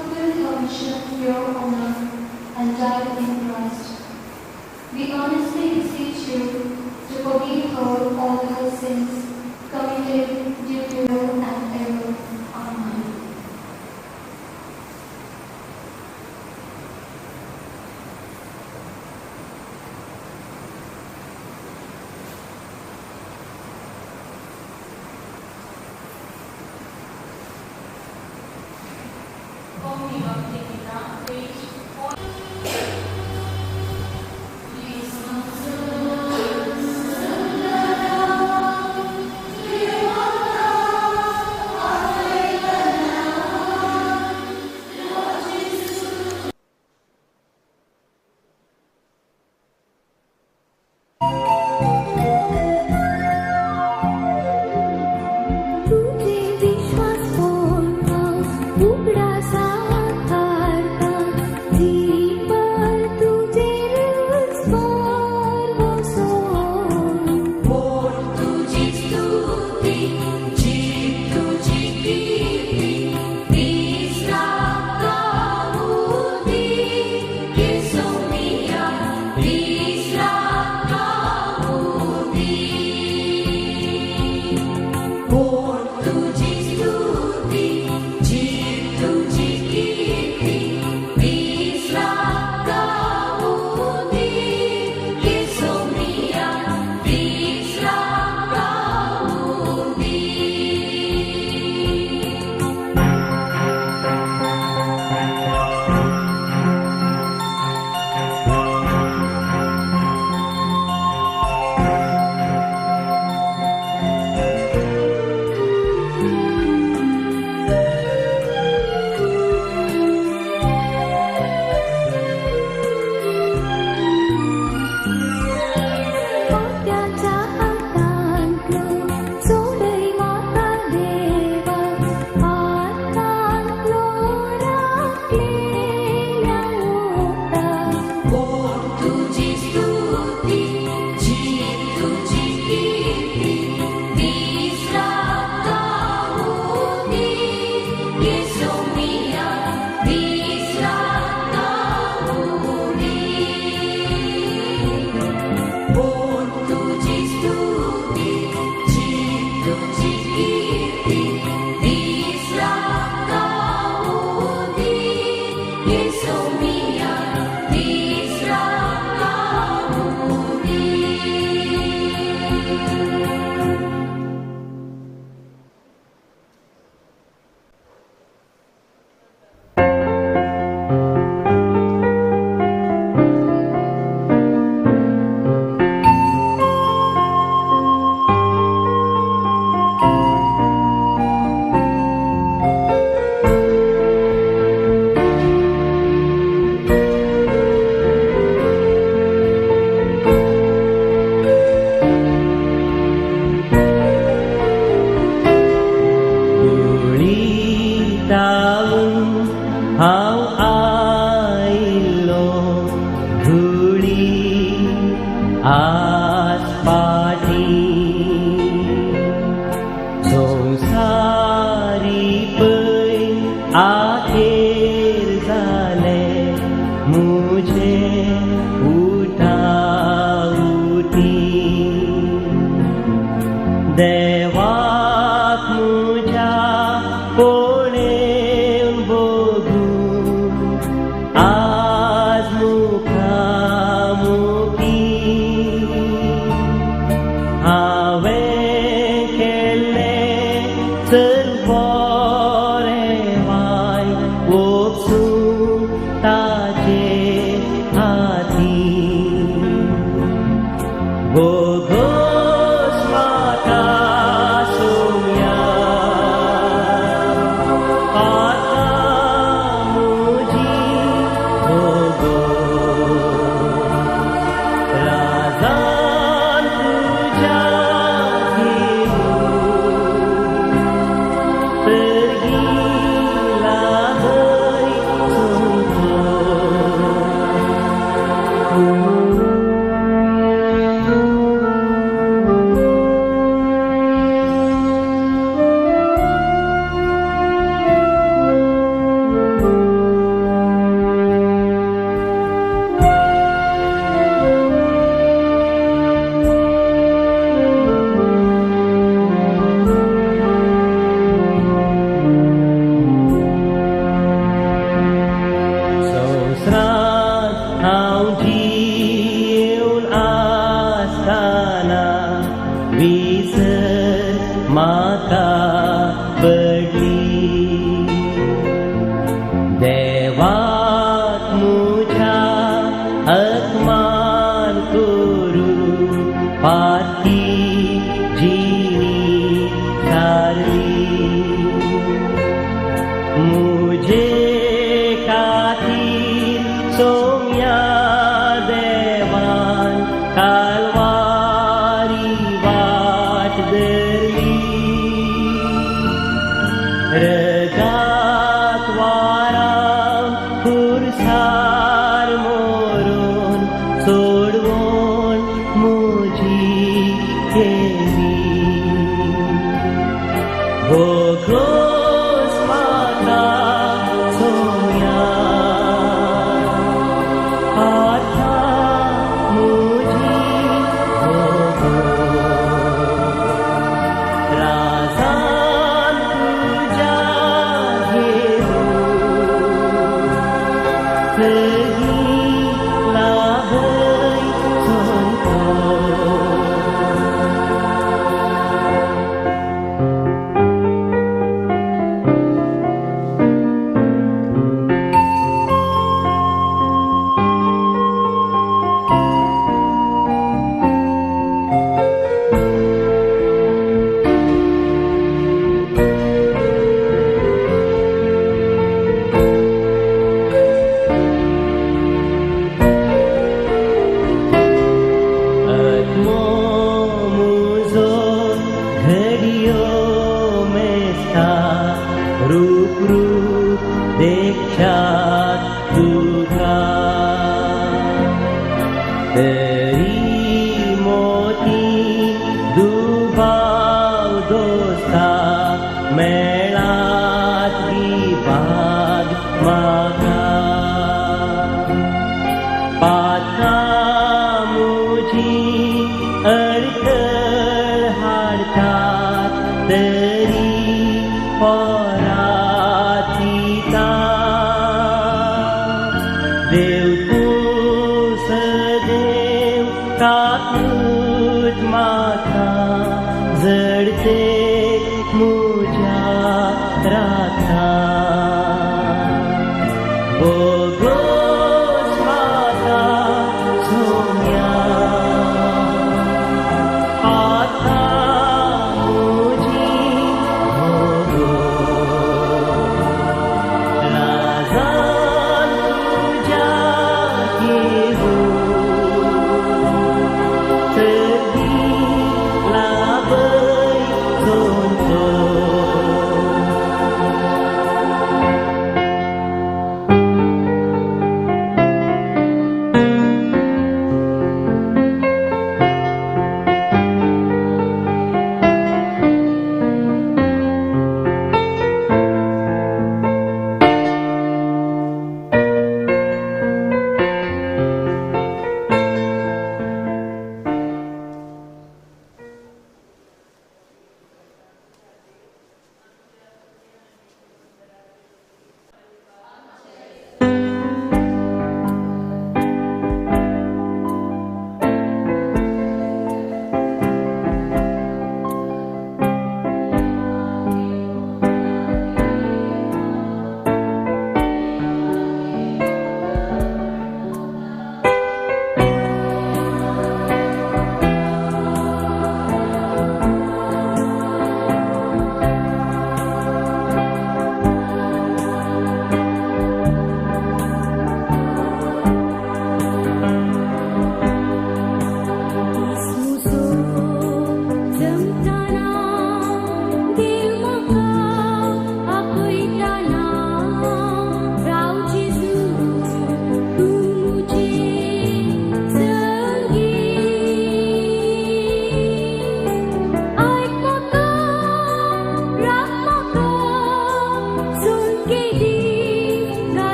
fulfilled her mission here on earth and died in Christ. We earnestly beseech you to forgive her all her sins committed due to her and error. Amen.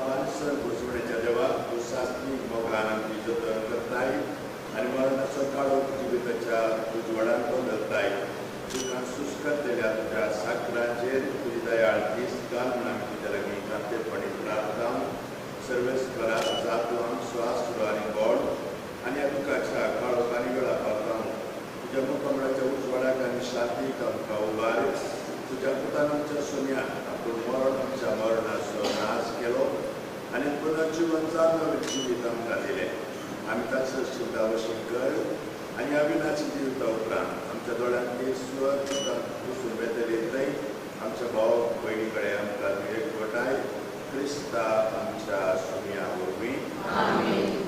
पापांसर घुसवण्याच्या देवाक तू सात्विक मोगलांची जतन करताय आणि मरणाचो काळो जिविताच्या उजवाडान तो धरताय. तुका सुस्कतलेल्या तुझ्या साकराचेर तुझी दयाळ दीस घाल म्हूण आमी तुज्या लागीं खातेपणी प्रार्थना. सर्वेस्पराक जातलो आमचो आसरो आनी गोड आनी दुखाच्या काळोखांनी वेळा पावता तुज्या मुखमळाच्या उजवाडाक आनी शांतीक आमकां उबार. तुज्या पुतान आमच्या सोन्यान आपूण मरण आमच्या मरणाचो नाश केलो आनी पुनर्जीवन जावन जिवीत आमकां दिलें. आमी ताचो चिंतावशी कर आनी अविनाशी जिविता उपरांत आमच्या दोळ्यांत ते स्वर्ग पुसून बेतले थंय आमच्या भाव भयणी कडेन आमकां तूं एकवटाय. क्रिस्ता आमच्या सोम्या वरवीं. आमेन.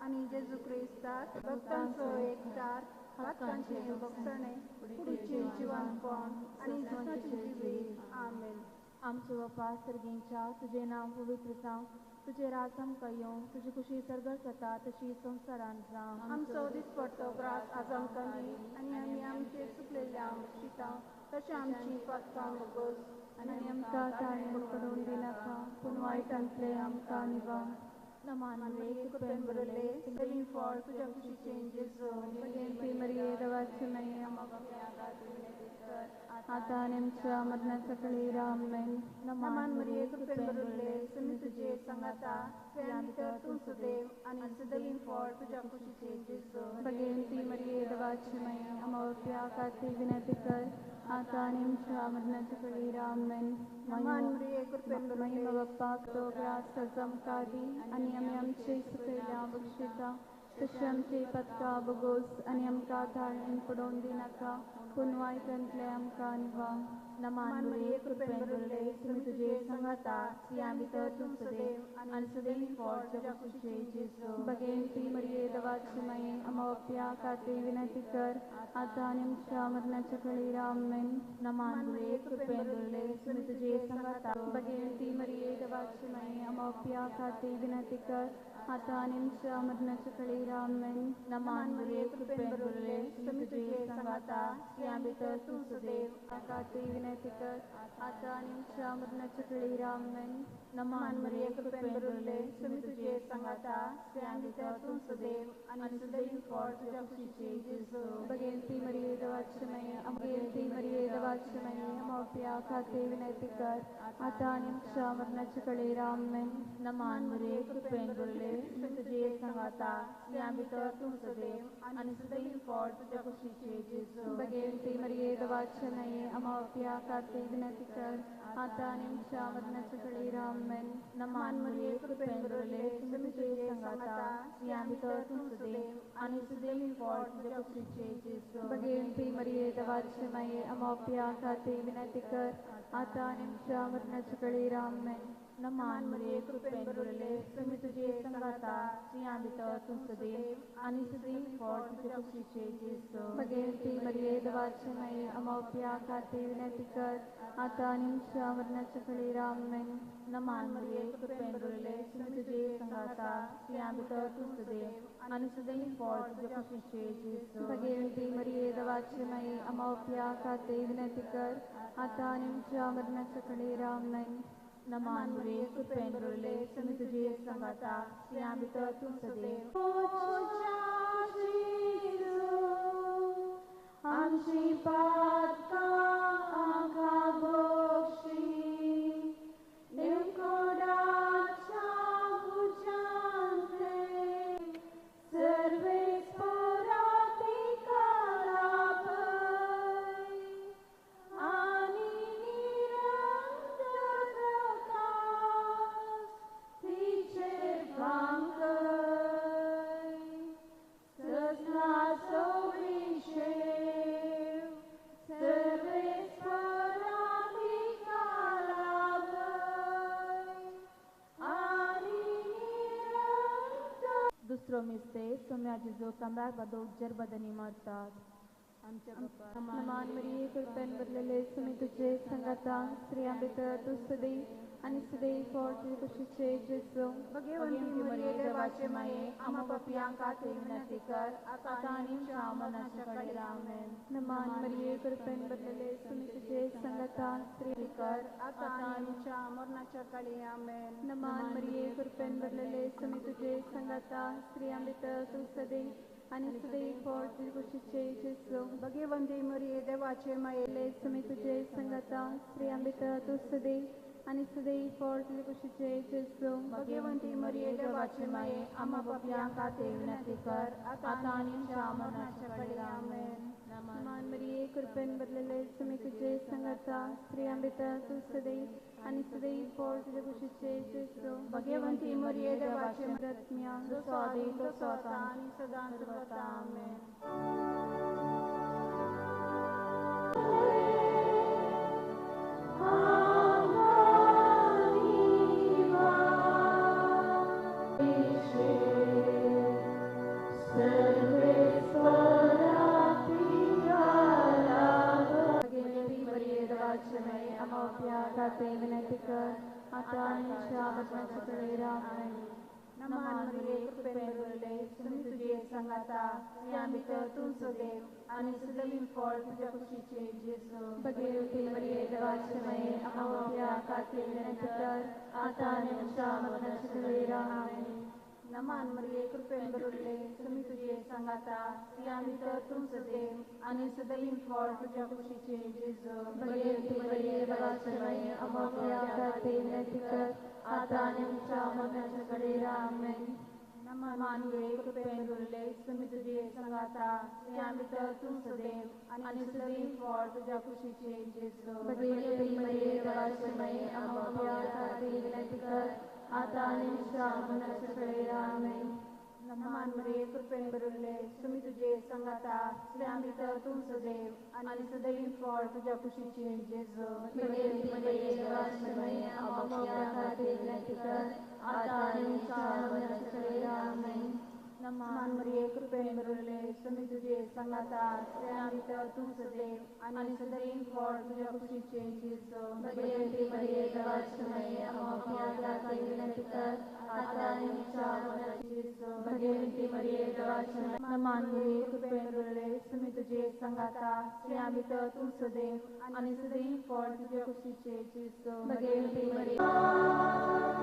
आणि जेजू क्रिस्तात भक्तांचो एकटार हक्कांचे भक्तणे पुढची जिवनपण आणि जगण्याची जिवीत आमेन. आमचो बापा सर्गींच्या तुझे नाव पवित्र जावं, तुझे राजम कयो, तुझी खुशी सर्गस जाता तशी संसारान जावं. आमचो दीस पडतो प्रास आज आमकां दी, आनी आमी आमचे चुकलेल्या शिता तशें आमची फतकां बगोस आनी आमकां ताळें पडून दिनाका पूण वायटांतले आमकां निवार नमान मरिये कृपेन बरयले लिविंग फॉर तुझ्या खुशीचे जेजू बगेंती मरिये देवाची माये आतां आनी आमच्या मरणाच्या कळेर आमेन नमान मरिये कृपेन बरयले तुमी तुजे संगाता स्त्रियां भितर तूं सुदैव आनी लिविंग फॉर तुझ्या खुशीचे जेजू बगेंती मरिये देवाची माये अमावस्या खातीर विनंती कर आतां आनी आमच्या मरणाच्या कळेर आमेन नमान मरिये कृपेन बरयले महिमा बाप्पाक तो ग्रास चमकादी आनी आमी आमचे सुकयल्या बक्षिता तशें आमची पदकां बगोस आनी आमकां ताळेन पडोवन दिनाका पूण वायटांतले आमकां निवार नमान मरिये कृपेन बरयले तुमी तुजे संगाता स्त्रियां भितर तूं सुदैव आनी लिविंग फॉर तुझ्या खुशीचे जेजू बगेंती मरिये देवाची माये अमावस्या खातीर विनंती कर आतां आनी आमच्या मरणाच्या कळेर आमेन नमान मरिये कृपेन बरयले तुमी तुजे संगाता बगेंती मरिये देवाची माये अमावस्या खातीर विनंती कर आतां आनी आमच्या मरणाच्या कळेर आमेन नमान मरिये कृपेन बरयले तुमी तुजे संगाता स्त्रियां भितर तूं सुदैव खातीर विनंती कर आतां आनी आमच्या मरणाच्या कळेर आमेन नमान मरिये कृपेन बरयले तुमी तुजे संगाता स्त्रियां भितर तूं सुदैव आनी लिविंग फॉर तुझ्या खुशीचे जेजू बगेंती मरिये देवाची माये अमगेंती मरिये देवाची माये अमावस्या खातीर विनंती कर आतां आनी आमच्या मरणाच्या कळेर आमेन नमान मरिये कृपेन बरयले तुमी तुजे संगाता स्त्रियां भितर तूं सुदैव आनी लिविंग फॉर तुझ्या खुशीचे जेजू बगेंती मरिये देवाची माये अमावस्या खातीर विनंती कर आतां आनी आमच्या मरणाच्या कळेर आमेन नमान मरिये कृपेन बरयले तुमी तुजे संगाता स्त्रियां भितर तूं सुदैव आनी लिविंग फॉर तुझ्या खुशीचे जेजू बगेंती मरिये देवाची माये अमावस्या खातीर विनंती कर आतां आनी आमच्या मरणाच्या कळेर आमेन नमान मरिये कृपेन बरयले तुमी तुजे संगाता स्त्रियां भितर तूं सुदैव आनी लिविंग फॉर तुझ्या खुशीचे जेजू बगेंती मरिये देवाची माये अमावस्या खातीर विनंती कर आतां आनी आमच्या मरणाच्या कळेर आमेन नमान मरिये कृपेन बरयले तुमी तुजे संगाता स्त्रियां भितर तूं सुदैव आनी लिविंग फॉर तुझ्या खुशीचे जेजू बगेंती मरिये देवाची माये अमावस्या खातीर विनंती कर आतां आनी आमच्या मरणाच्या कळेर आमेन नमान मरिये कृपेन बरयले तुमी तुजे संगाता स्त्रियां भितर तूं सुदैव आमची पातकां आमकां बक्षी देवकोडाच्या भुजांतले सर्वेस्परा तिका लाभय आनी निरंतर प्रकाश तिचेर भांगय सजनाचो विशेव सर्वेस्परा तिका लाभय आनी निरंतर दुसरो मिस्तेक सोम्याची जो कमरार बदो उज्जर बदनी मारतात नमान मरिये कृपेन बरयले तुमी तुजे संगाता स्त्रियां भितर तूं सुदैव आनी सुदैव फॉर तुझे खुशीचे जेजू भगवंती मरिये देवाचे माये आम्हा पापियां खातीर विनंती कर आतां आनी आमच्या मरणाच्या कळेर आमेन नमान मरिये कृपेन बरयले तुमी तुजे संगाता स्त्री कर आतां आनी आमच्या मरणाच्या कळेर आमेन नमान मरिये कृपेन बरयले तुमी तुजे संगाता स्त्रियां भितर तूं सुदैव आनी सुदैव फॉर तुझे खुशीचे जेजू भगवंती मरिये देवाचे माये तुमी तुजे संगाता स्त्रियां भितर तूं सुदैव आनी सुदैव फॉर तुझे खुशीचे जेजू भगवंती मरिये देवाचे माये आम्हा पापियां खातीर विनंती कर आतां आनी आमच्या मरणाच्या कळेर आमेन नमान मरिये कृपेन बरयले तुमी तुजे संगाता स्त्रियां भितर तूं सुदैव आनी सुदैव फॉर तुझे खुशीचे जेजू भगवंती मरिये देवाचे रत्म्या जसो आदी तसो आतां आनी सदां सर्वदा आमेन अमावस्या खातीर विनंती कर आतां आनी आमच्या मरणाच्या कळेर आमेन नमान मरिये कृपेन भरले तुम्ही तुझे संगाता या भितर तू सदैव आणि सदैव फळ तुझ्या कुशीचे जेसू भगवती मरिये दवाश्रमये अमावस्या खातीर विनंती कर आता आणि आमच्या मरणाच्या वेळेला आमेन. नमान मरिये कृपेन भरले तुम्ही तुझे संगाता या भितर तू सदैव आणि सदैव फळ तुझ्या कुशीचे जेसू भगवती मरिये दवाश्रमये अमावस्या खातीर विनंती कर आता आणि आमच्या मरणाच्या वेळेला आमेन. नमान मरिये कृपेन भरले तुम्ही तुझे संगाता या भितर तू सदैव आणि सदैव फळ तुझ्या कुशीचे जेसू भगवती मरिये दवाश्रमये अमावस्या खातीर विनंती कर आता आणि आमच्या मरणाच्या वेळेला आमेन. नमान मरिये कृपेन भरले तुम्ही तुझे संगाता या भितर तू सदैव आणि सदैव फळ तुझ्या कुशीचे जेसू भगवती मरिये दवाश्रमये अमावस्या खातीर विनंती कर आता आणि आमच्या मरणाच्या वेळेला आमेन. नमान मरिये कृपेन भरले तुम्ही तुझे संगाता या भितर तू सदैव आणि सदैव फळ तुझ्या कुशीचे जेसू भगवती मरिये दवाश्रमये अमावस्या खातीर विनंती कर आता आणि आमच्या मरणाच्या जेसू भगवती मरिये दवाश्रमये नमान मरिये कृपेन भरले तुम्ही तुझे संगाता या भितर तू सदैव आणि सदैव फळ तुझ्या कुशीचे जेसू भगवती मरिये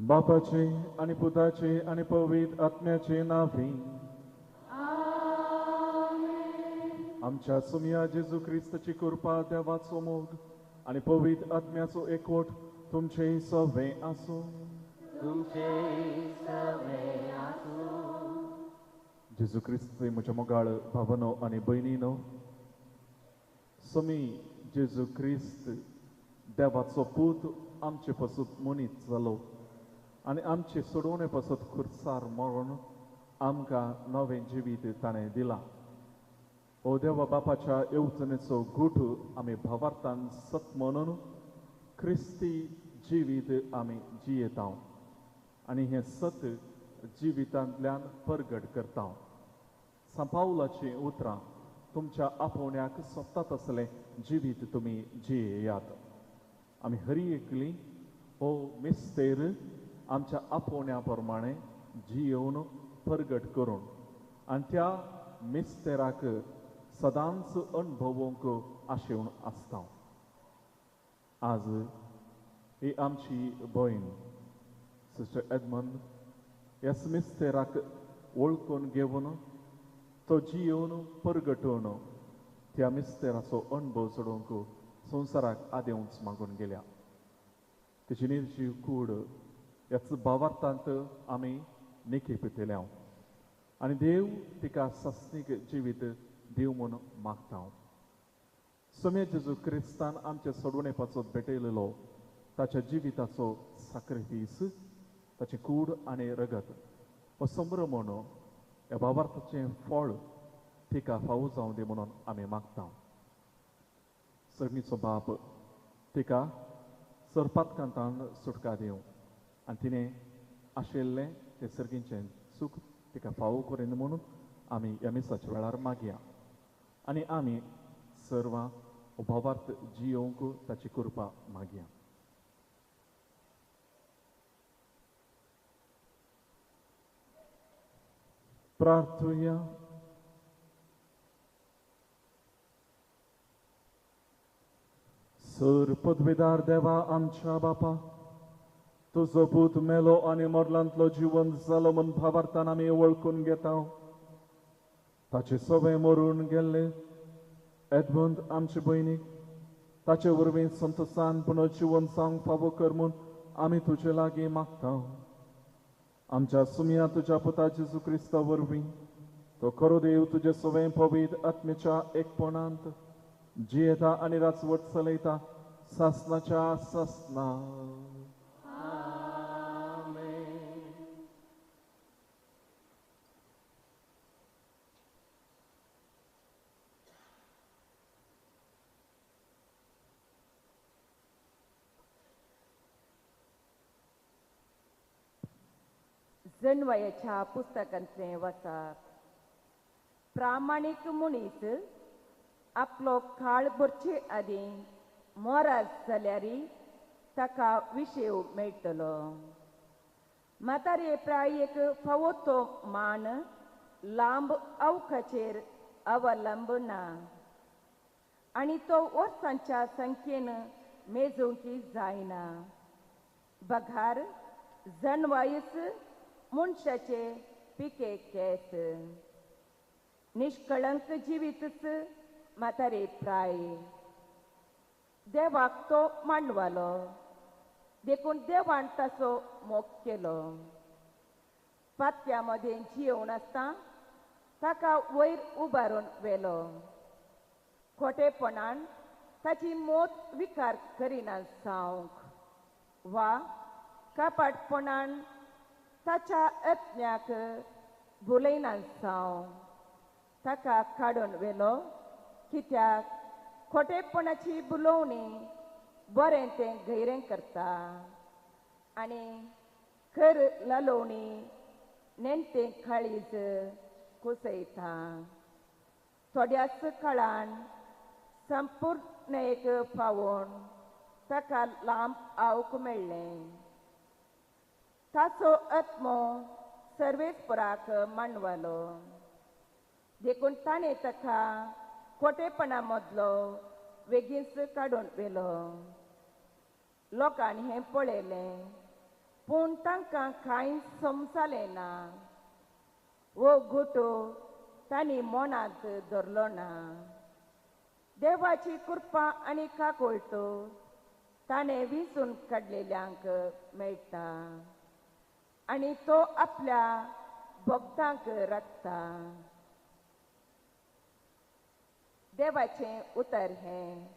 बापाचे आणि पुताचे आणि पवित्र आत्म्याचे नावे. आमच्या सुमिया जेजू ख्रिस्ताची कृपा, देवाचो मोग आणि पवित्र आत्म्याचो एकवट तुमचे सवे आसो. जेजू ख्रिस्त म्हज्या मोगाळ भावनो आनी भयणीनो, समी जेजू ख्रिस्त देवाचो पूत आमचे पासून मनीस जालो आनी आमचे सोडवणे पासून खुर्सार मरण आमकां नवें जिवीत ताणें दिलां. ओ देवा बापाच्या येवजणेचो गूठ आमी भावार्थान सत म्हणून ख्रिस्ती जिवीत आमी जियेता आनी हें सत जिवितांतल्यान परगट करता. सांपावलाची उतरां तुमच्या आपोवण्याक सोदतात तसलें जिवीत तुमी जियेयात. आमी हरी एकली हो मिस्तेर आमच्या आपोवण्या प्रमाणे जियोवन परगट करून आनी त्या मिस्तेराक सदांच अणभवूंक आशेवन आसता. आज ही आमची भयण सिस्टर एडमंड ह्या मिस्तेराक वळखून घेवन तो जियोवन परगटून त्या मिस्तेराचो अणभव सोडूंक संवसाराक आदेवंच मागून गेल्या. तिची निर्जीव कूड ह्याच भावार्थांत आमी निखेप केल्या आनी देव तिका सस्नीक जिवीत दिव म्हूण मागता. समे जेजू क्रिस्तान आमचे सोडवणे पासून भेटयलेलो ताच्या जिविताचो साक्रिफीस, ताची कूड आनी रगत हो संभ्रमण ह्या भावार्थाचें फळ तिका फावो जावं दी म्हणून आमी मागता. सर्गीचो बाप तिका सर्पातकांतान सुटका दिवं आनी तिणें आशिल्लें तें सर्गीचें सूख तिका फावो करीन म्हणून आमी ह्या मिसाच्या वेळार मागया आनी आमी सर्वां भावार्थ जियोवंक ताची कृपा मागया. प्रार्थुया. सर पदवीदार देवा आमच्या बापा, तुजो पूत मेलो आनी मोरलांतलो जिवंत जालो म्हूण भावार्थान आमी वळखून घेता. ताचे सवे मरून गेल्ले एडमंड आमचे भयणीक ताचे वरवीं संतोशान पुनर्जिवन जावंक फावो कर म्हूण आमी तुजे लागीं मागता. आमच्या सुमिया तुज्या पुता जेजू क्रिस्ता वरवीं तो खरो देव तुजे सवे पवित्र आत्मेच्या एकपणांत जियेता आनी राजवट चलयता सासनाच्या सासना. जणवयाच्या पुस्तकांतलें वाचप. प्रामाणीक मनीस आपलो काळ भरचे आदीं मोराज जाल्यारय ताका विशेव मेळटलो. म्हातारे प्रायेक फावो तो मान लांब अवकाचेर अवलंबना आनी तो वर्सांच्या संख्येन मेजोवंकी जायना. बघार जणवायस मनशाचे पिके केस. निष्कळंक जिवीतच म्हातारे प्राय. देवाक तो मांडवालो देखून देवान ताचो मोग केलो. पातक्या मदें जियोवन आसता ताका वयर उबारून व्हेलो. खोटेपणान ताची मोत विकार करिना जावंक वा कापाटपणान ताच्या यत्न्याक भुलयना जावं ताका काडून व्हेलो. कित्याक खोटेपणाची बुलोवणी बरें तें गैरें करता आनी खर लालोवणी नेणटें काळीज कुसयता. थोड्याच काळान संपूर्णयेक पावून ताका लांब आवक मेळ्ळें. ताचो आत्मो सर्वेस्पराक मांडवालो देखून ताणें ताका खोटेपणा मदलो वेगीच काडून व्हेलो. लोकांनी हें पळयलें पूण तांकां कांय समजलें ना वो गोटो तांणी मनांत धरलो ना. देवाची कृपा आनी काकोळटो ताणें विंचून काडलेल्यांक मेळटा आनी तो आपल्या भक्तांक राखता. देवाचें उतर हें.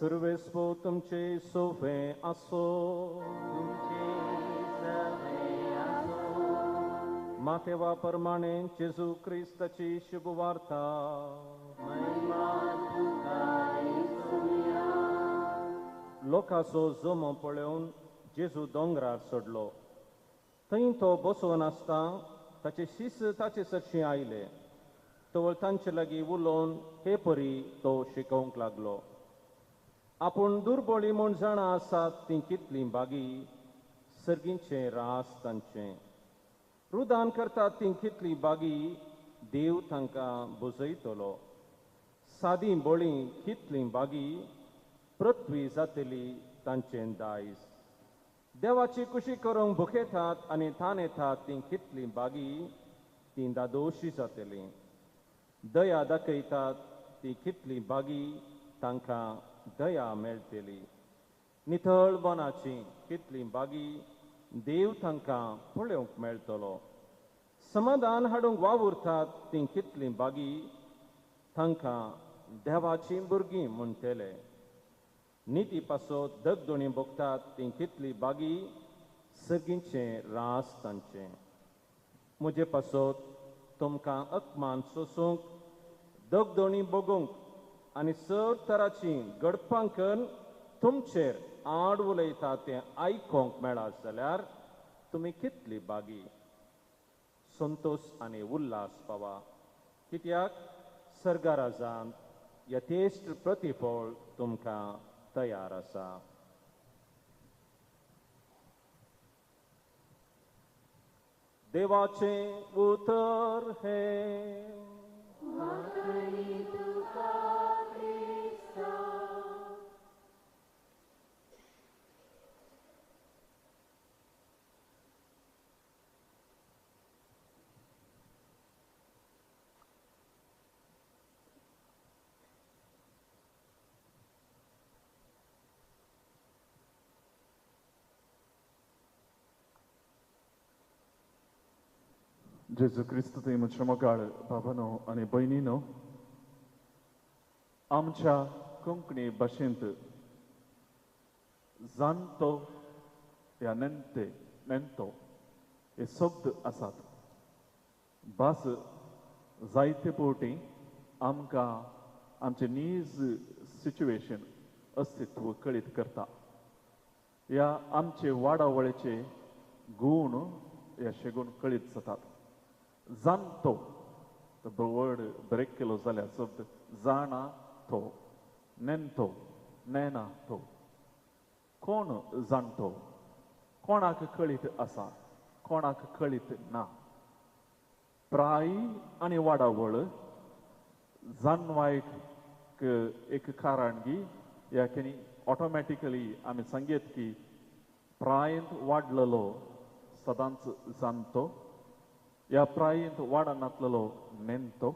सर्वेस्व तुमचे सोवे असो. तुमचे सवे असो. माथेवा प्रमाणे जेजू क्रिस्ताची शुभवार्ता लोकांचो जमो पळोवन जेजू दोंगरार चडलो. थंय तो बसोवन आसता ताचे शिष्य ताचे सरशी आयले. तवळ तांचे लागीं उलोवन हे परी तो शिकोवंक लागलो. आपूण दुर्बळी म्हूण जाणां आसात ती कितलीं बागी, सर्गींचे रास तांचें. रुदान करतात ती कितली बागी, देव तांकां बुजयतलो. सादी बळी कितलीं बागी, पृथ्वी जातली तांचें दायज. देवाची कुशी करूंक भुकेतात आनी थान येतात ती कितलीं बागी, ती दादोशी जातलीं. दया दाखयतात ती कितलीं बागी, तांकां दया मेळटली. नितळ मनाची कितलीं बागी, देव तांकां पळोवंक मेळटलो. समाधान हाडूंक वावुरतात ती कितलीं बागी, तांकां देवाची भुरगीं म्हणटले. निती पासो दगदोणी भोगतात ती कितलीं बागी, सर्गींचें रास तांचें. म्हजे पासत तुमकां अपमान सोसूंक, दगदोणी भोगूंक आनी सर तराची गडपांकन तुमचेर आड उलयता तें आयकोंक मेळत जाल्यार तुमी कितलीं बागी. संतोश आनी उल्हास पावा, कित्याक सर्गाराजांत यथेश्ट प्रतिफळ तुमकां तयार आसा. देवाचें उतर हें जेजू क्रिस्त थंय म्हज्या मोगाळ बाबानो आनी भयणीनो, आमच्या कोंकणी भाशेंत जाणतो या नेणतो हे शब्द आसात. भास जायते फावटी आमकां आमचे नीज सिच्युएशन अस्तित्व कळीत करता. ह्या आमचे वाडावळेचे गूण ह्या शेगून कळीत जातात. जाणतो वर्ड ब्रेक केलो जाल्यार शब्द जाणा तो, नेणतो नेना तो. कोण जाणतो, कोणाक कळीत आसा, कोणाक कळीत ना. प्राय आनी वाडावळ जाणवायक एक कारणगी या की ऑटोमॅटिकली आमी सांगेत की प्रायंत वाडलेलो सदांच जाणतो, या प्रायंत वाडनातलेलो नेणतो.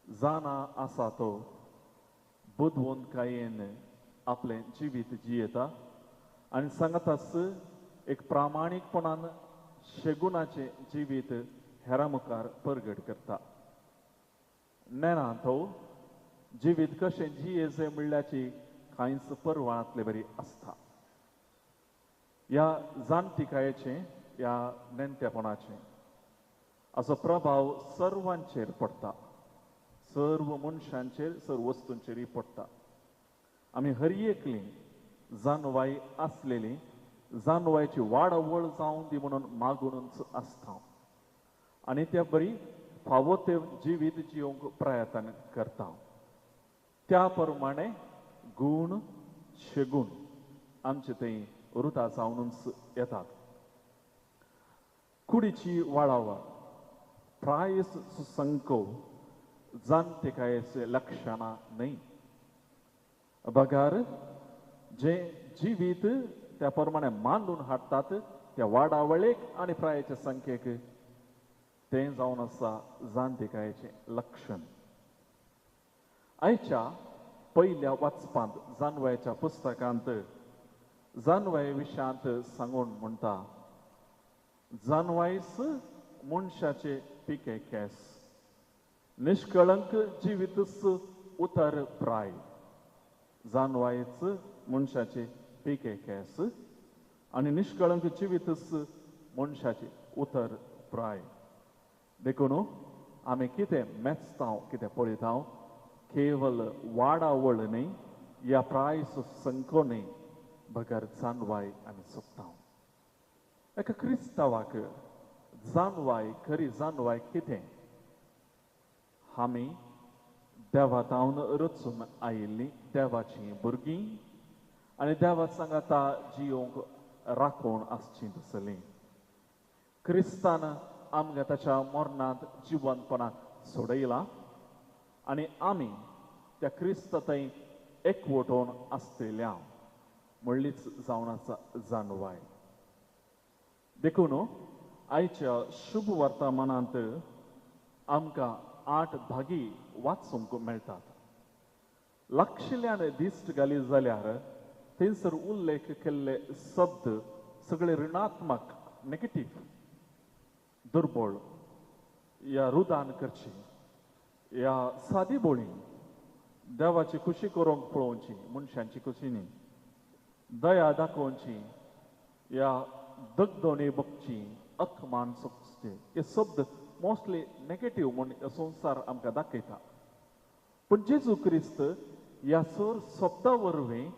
जाणा आसा तो बुदवंतकायेन आपलें जिवीत जियेता आनी सांगतास एक प्रामाणीकपणान शेगुणाचें जिवीत हेरां मुखार परगट करता. नेना तो जिवीत कशें जियेचें म्हणल्याची कांयच परवाळांतले बरी आसता. ह्या जाणटिकायेचें, ह्या नेणतेपणाचें असो प्रभाव सर्वांचेर पडटा. सर्व मनशांचेर, सर्व वस्तूंचेरय पडटा. आमी हर एकलीं जानवाय आसलेलीं जानवायची वाडवळ जावं दी म्हणून मागूनच आसता आनी त्या बरी फावो ते जिवीत जिवंक प्रयत्न करता. त्या प्रमाणे गूण शेगूण आमचे थंय रुता जावनूच येतात. कुडीची वाडावळ प्रायस सुसंको जाणटेकायेचे लक्षणां न्हय. बगार जे जिवीत त्या प्रमाणे मांडून हाडटात त्या वाडावळेक आनी प्रायाच्या संख्येक तें जावन आसा जाणटेकायेचें लक्षण. आयच्या पयल्या वाचपांत जानवायच्या पुस्तकांत जानवाय विशयांत सांगून म्हणटा, जानवायस मनशाचे पिके केस, निष्कळंक जिवीतस उतर प्राय. जानवायच मनशाचे पिके केस आनी निष्कळंक जिवीतस मनशाची उतर प्राय देखून आमी कितें मेचता कितें पळयता केवल वाडावळ न्ही या प्रायस संको न्ही बगर जानवाय आमी सोदता एका क्रिस्तावाक जानवाय खरी जानवाय कितें आमी देवातावन रचून आयिल्लीं देवाचीं भुरगीं आनी देवा सांगाता जियोंक राखून आसचीं तसलीं क्रिस्तान आमकां ताच्या मरणांत जिवंतपणाक सोडयलां आनी आमी त्या क्रिस्त थंय एकवटून आसतल्या म्हणलीच जावन आसा जानवाय देखून आयच्या शुभ वर्तमानांत आमकां 8 भागी वाचूंक मेळटात लागशिल्ल्यान दिश्ट घाली जाल्यार थंयसर उल्लेख केल्ले शब्द सगळे ऋणात्मक नेगेटीव दुर्बळ या रुदान करची या सादी बोळी देवाची खुशी करूंक पळोवची मनशांची खुशी न्ही दया दाखोवची या दगदोणी बगची अखमान सोंसचे हे शब्द मोस्टली नेगेटीव म्हूण संवसार आमकां दाखयता पूण जेजू क्रिस्त ह्या सर शब्दा वरवीं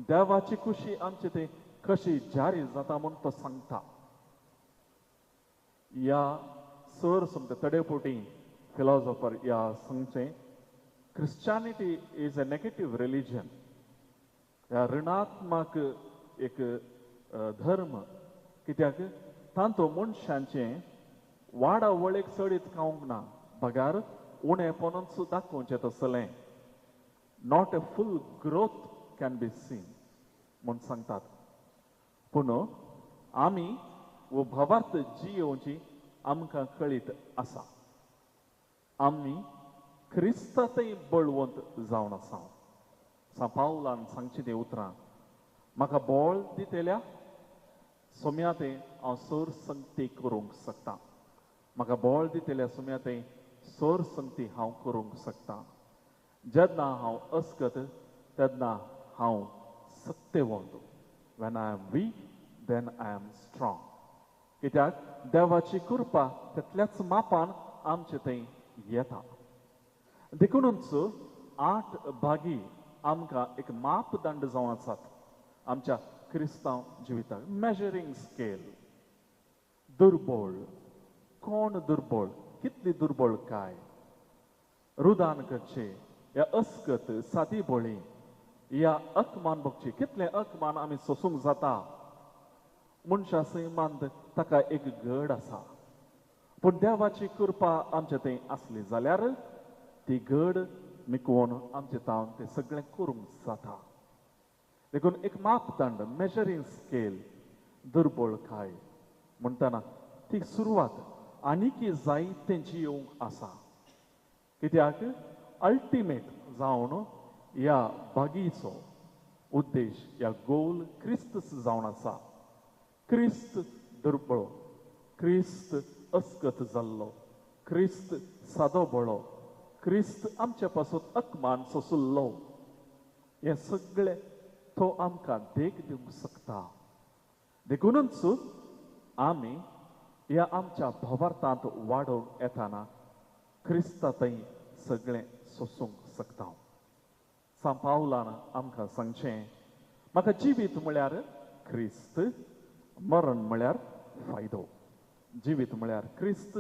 देवाची खुशी आमचे थंय कशी जारी जाता म्हूण तो सांगता या सर समजा तडेपोटी फिलॉसॉफर या सांगचे Christianity is a negative religion ह्या ऋणात्मक एक धर्म कित्याक तांतो मनशांचे वाडावळेक चडीत खावंक ना बगार उणेपणांत दाखोवचें तसलें not a full growth can be seen म्हूण सांगतात पूण आमी वो भावार्थ जियोवची आमकां कळीत आसा आमी क्रिस्तांतय बळवंत जावन आसा सा पावलान सांगची तें उतरां म्हाका बोळ दितेल्या सोम्या तें हांव सर संगती करूंक शकता म्हाका बोळ दितेल्या सोम्या तें सर संगती हांव करूंक शकता जेन्ना हांव अस्कत तेन्ना हांव सत्यवंत when I am weak then I am strong कित्याक देवाची कृपा तितल्याच मापान आमचे थंय येता देखूनच 8 भागी आमकां एक मापदंड जावन आसात आमच्या क्रिस्तांव जिविताक मेजरींग स्केल दुर्बळ कोण दुर्बळ कितली दुर्बळ काय रुदान करचे या अस्कत सादी बोळी या अकमान बगची कितले अकमान आमी सोसूंक जाता मनशा सैमांत ताका एक घड आसा पूण देवाची कृपा आमचे थंय आसली जाल्यार ती घड मिकोवन आमचे तावन तें सगळें करूंक जाता देखून एक मापदंड मेजरींग स्केल दुर्बळकाय म्हणटना ती सुरवात आनीक जायतें जियोंक आसा कित्याक अल्टिमेट जावन ह्या बागीचो उद्देश या गोल क्रिस्त जावन आसा क्रिस्त दुर्बळ क्रिस्त अस्कत जाल्लो क्रिस्त सादो बळो क्रिस्त आमच्या पासून अकमान सोसुल्लो हे सगळे तो आमकां देख दिवंक शकता देखूनच आमी ह्या आमच्या भावार्थांत वाडोवन येताना क्रिस्ता थंय सगळें सोसूंक शकता सा पावलान आमकां सांगचें म्हाका जिवीत म्हळ्यार क्रिस्त मरण म्हळ्यार फायदो जिवीत म्हळ्यार क्रिस्त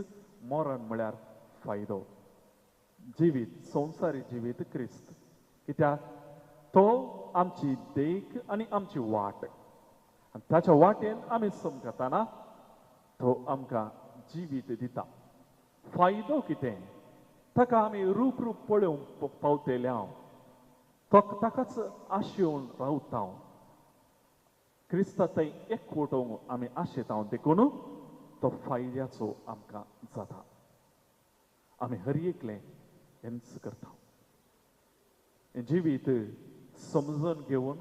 मरण म्हळ्यार फायदो जिवीत संवसारी जिवीत क्रिस्त कित्याक तो आमची देख आनी आमची वाट ताच्या वाटेन आमी समजताना तो आमकां जिवीत दिता फायदो कितें ताका आमी रूप पळोवंक पावतल्या ताकाच आशेवन रावता क्रिस्ता थंय एकवटोवंक आमी आशेता देखून तो फायद्याचो आमकां जाता आमी हर एकलें हेंच करता जिवीत समजून घेवन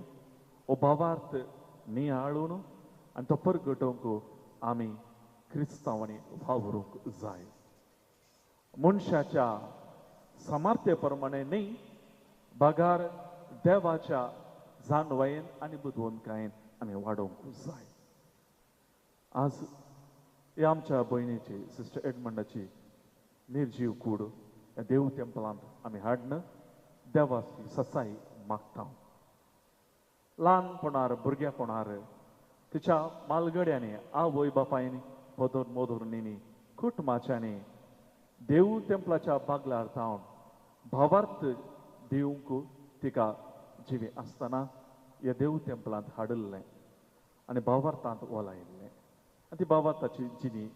हो भावार्थ नियाळून आनी तो परगटोवंक आमी क्रिस्तांवांनी वावरूंक जाय मनशाच्या सामर्थ्य प्रमाणे न्ही बगार देवाच्या जाणवायेन आनी बुदवंतकायेन आमी वाडोवंक जाय आज ही आमच्या भयणीची सिस्टर एडमंडाची निर्जीव कूड या देव टेंपलांत आमी हाडन देवाची ससाई मागता ल्हानपणार भुरग्यापणार तिच्या मालगड्यांनी आवय बापायनी पदर मोदोरणींनी कुटुंबाच्यांनी देव टेंपलाच्या बागलार जावन भावार्थ दिवंक तिका जिवी आसतना ह्या देव टेंपलांत हाडल्लें आनी भावार्थांत ओलायिल्लें आनी ती भावार्थाची जिणी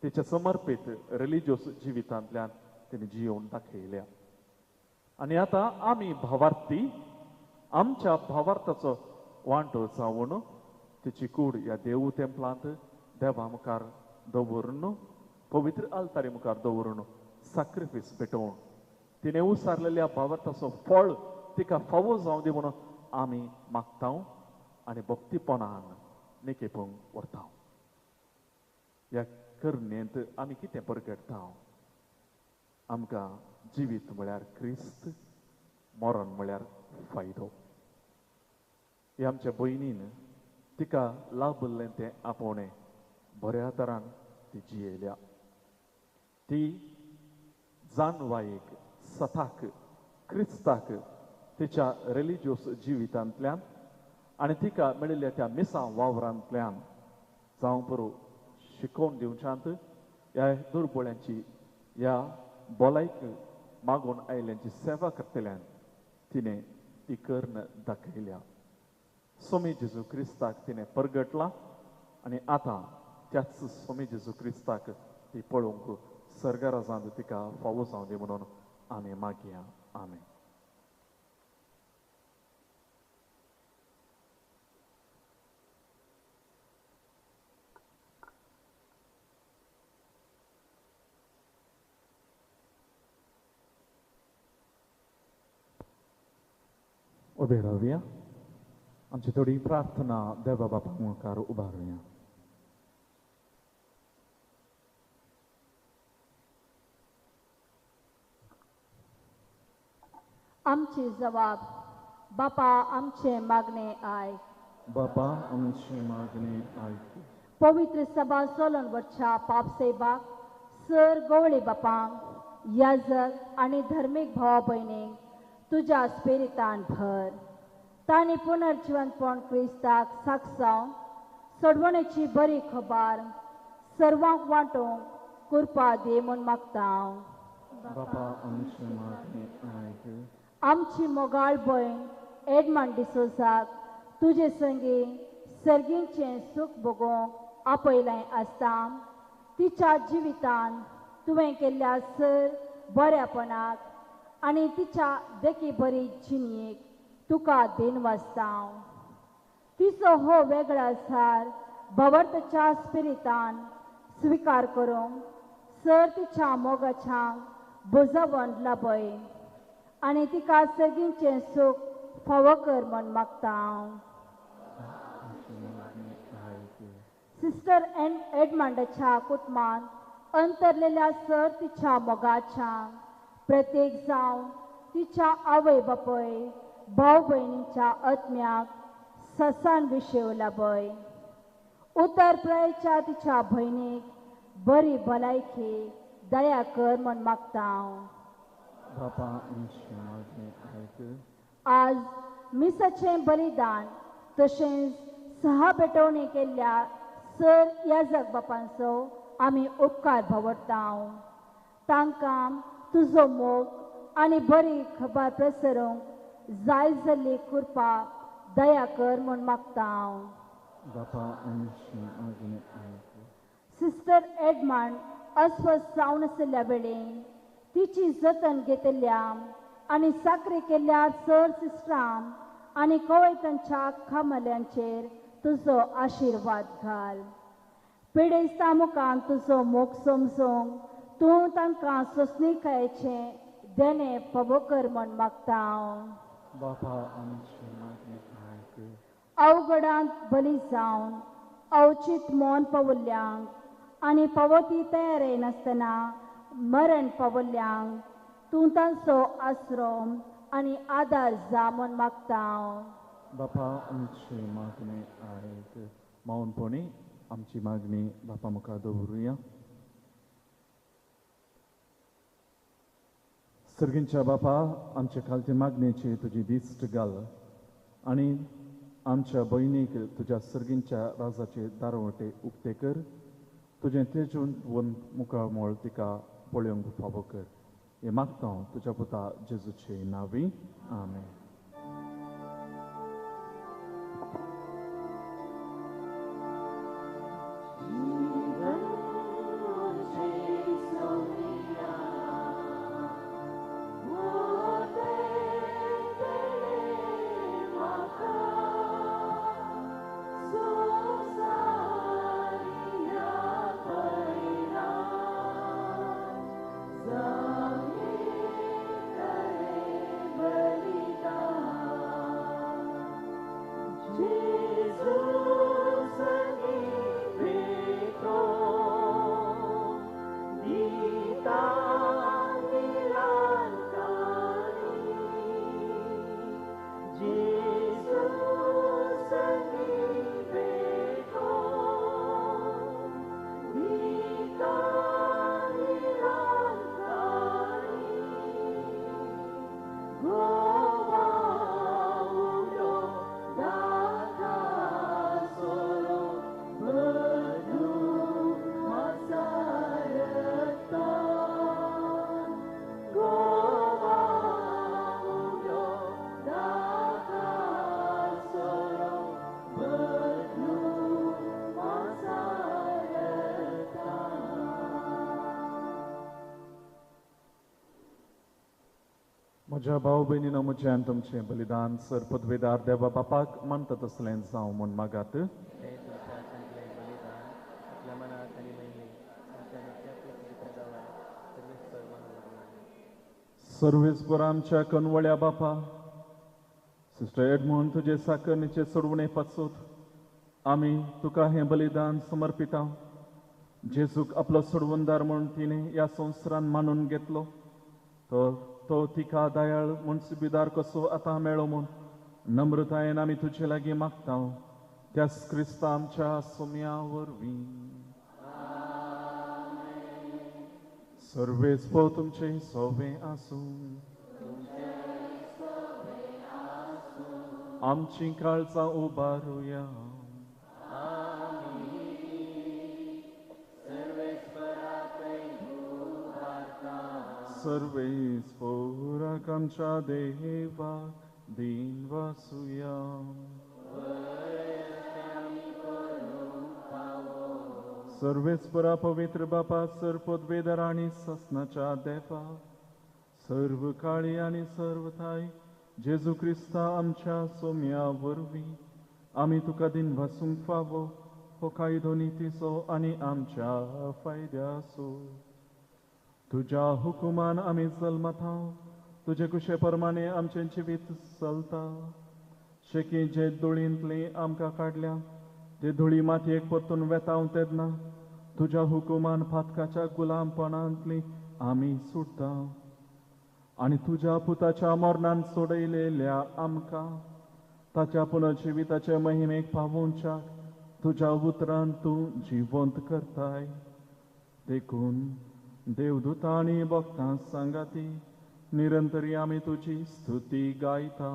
तिच्या समर्पीत रिलिजियस जिवितांतल्यान तिने जियोवन दाखयल्या आनी आतां आमी भावार्थी आमच्या भावार्थाचो वांटो जावन तिची कूड ह्या देव टेंपलांत देवा मुखार दवरून पवित्र आल्तारी मुखार दवरून सॅक्रिफीस पेटोवन तिने उसारलेल्या भावार्थाचो फळ तिका फावो जावं दी म्हणून आमी मागता आनी भक्तीपणान निकेपंक व्हरता ह्या करण्येंत आमी कितें परगडटा आमकां जिवीत म्हळ्यार क्रिस्त मरण म्हळ्यार फायदो हे आमच्या भयणीन तिका लाभल्लें तें आपोवणें बऱ्या तरान ती जियेल्या ती जानवायेक सताक क्रिस्ताक तिच्या रिलिजियस जिवितांतल्यान आनी तिका मेळिल्ल्या त्या मिसां वावरांतल्यान जावं बरो शिकोवन दिवच्यांत ह्या दुर्बळ्यांची ह्या भलायक मागून आयल्यांची सेवा करतल्यान तिने ती कर्ण दाखयल्या स्वामी जेजू क्रिस्ताक तिने परगटला आनी आतां त्याच स्वामी जेजू क्रिस्ताक ती पळोवंक सर्गराजांत तिका फावो जावं दी म्हणून आमी मागया आमेन. उबे रावया आमची थोडी प्रार्थना देवा बापा मुखार उबारुया. आमची जबाब बापा आमचे मागणे आय बापा आमची मागणी ऐक. पवित्र सभा सोलनवरच्या पापसेबाक सर गवळी बापांक याजक आणि धर्मीक भावा भयणीक तुज्या स्पिरितान भर तांणी पुनर्जिवंतपण क्रिस्ताक साक्षावन सोडवणेची बरी खबर सर्वांक वांटोवंक कृपा दे म्हूण मागता. बापा आमची मागणी ऐक. आमची मोगाळ भयण एडमंड डिसोजाक तुजे संगी सर्गींचें सूख भोगोवंक आपयलें आसता तिच्या जिवितान तुवें केल्ल्या सर बऱ्यापणाक आनी तिच्या देखी बरी जिणयेक तुका दिनवासता. तिचो हो वेगळा सार भवर्तच्या स्पिरितान स्विकार करूंक सर तिच्या मोगाच्यांक बुजवण लाभय आनी तिका सर्गींचें सूख फावो कर म्हूण मागता. सिस्टर एडमंडाच्या कुटुंबांत अंतरलेल्या सर तिच्या मोगाच्यांक प्रत्येक जावन तिच्या आवय बापय भाव भयणींच्या आत्म्याक ससान विशेव लाभय. उत्तर प्रयच्या तिच्या भयणीक बरी भलायकी दया कर म्हूण मागता. बापा आमची मागणी ऐक. आज मिसाचें बलिदान तशेंच सहा पेटोवणी केल्ल्या सर याजक बापांचो आमी उपकार भावरता. तांकां तुजो मोग आनी बरी खबर प्रसरूंक जाय जाल्ली कृपा दया कर म्हूण मागता. बापा आमची मागणी ऐक. सिस्टर एडमंड अस्वस्थ जावन आशिल्ल्या वेळेन तिची जतन घेतल्या आनी साखरी केल्ल्या सर सिस्टरां आनी कवयतांच्या खामल्यांचेर तुजो आशिर्वाद घाल. पिडेस्ता मुखान तुजो मोग समजूंक तूं तांकां सोंसणीकायेचें देणे फावो कर म्हूण मागता. बापा आमची मागणी ऐक. अवघडांत बली जावन अवचित मौन पावल्ल्यांक आनी पावती तयारे नासतना मरण पावल्ल्यांक तूं तांचो आसरो आनी आदार जा म्हूण मागता. बापा आमची मागणी ऐक. मौनपणी आमची मागणी बापा मुखार दवरुया. सर्गींच्या बापा, आमच्या खालच्या मागणेची तुजी दिश्ट घाल आनी आमच्या भयणीक तुज्या सर्गींच्या राजाचे दारवटे उक्ते कर. तुजें तेजून वन मुखार मोळ तिका पळोवंक फावो कर. हे मागता हांव तुज्या पुता जेजूचे नांवी. आमेन. म्हज्या भाव भयणीनो, म्हज्यान तुमचें बलिदान सर पदवेदार देवा बापाक मानता तसलें जावं म्हूण मागात. सर्वेस्पर आमच्या कनवळ्या बापा, सिस्टर एडमोंड तुजे साकरणेचे सोडवणे पासून आमी तुका हें बलिदान समर्पिता. जेजूक आपलो सोडवणदार म्हूण तिणें ह्या संवसारान मानून घेतलो. तो तिका दयाळ म्हूण सुबेदार कसो आतां मेळो म्हूण नम्रतायेन आमी तुजे लागीं मागता. त्याच क्रिस्ता आमच्या सोम्या वरवीं. सर्वेस्पर तुमचे सोबे आसूं. आमची काळजां उबारुया. सर्वेस्पराक आमच्या देवाक दिन वासुया. सर्वेस्परा पवित्र बापा, सर पदवेदार आनी ससनाच्या देवा, सर्व काळी आनी सर्वथाय जेजू क्रिस्ता आमच्या सोम्या वरवीं आमी तुका दिन वासूंक फावो हो कायदो नितीचो आनी आमच्या फायद्याचो. तुज्या हुकुमान आमी जल्मता. तुजे कुशे प्रमाणे आमचें जिवीत चलता. शेकी जे धुळींतली आमकां काडल्या ते धुळी मातयेक परतून वेताव तेन्ना तुज्या हुकुमान फातकाच्या गुलामपणांतली आमी सुट्टा. आनी तुज्या पुताच्या मरणान सोडयलेल्या आमकां ताच्या पुनर्जिविताचे महिमेक पावोवच्याक तुज्या उतरान तूं जिवंत करताय. देखून देवदूतां आनी भक्तां सांगाती निरंतरी आमी तुजी स्तुती गायता.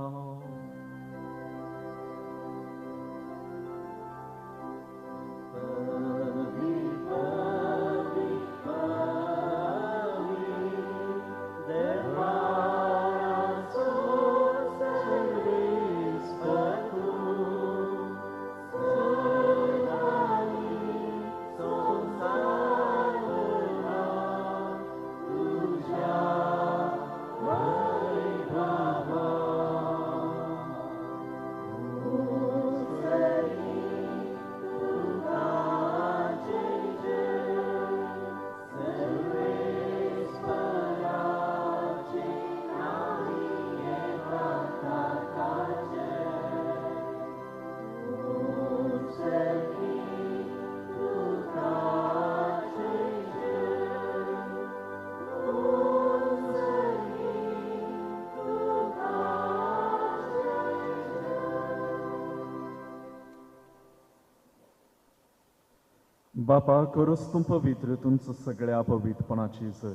बापा करूस तूं पवित्र तुमचं सगळ्या पवित्रपणाची सर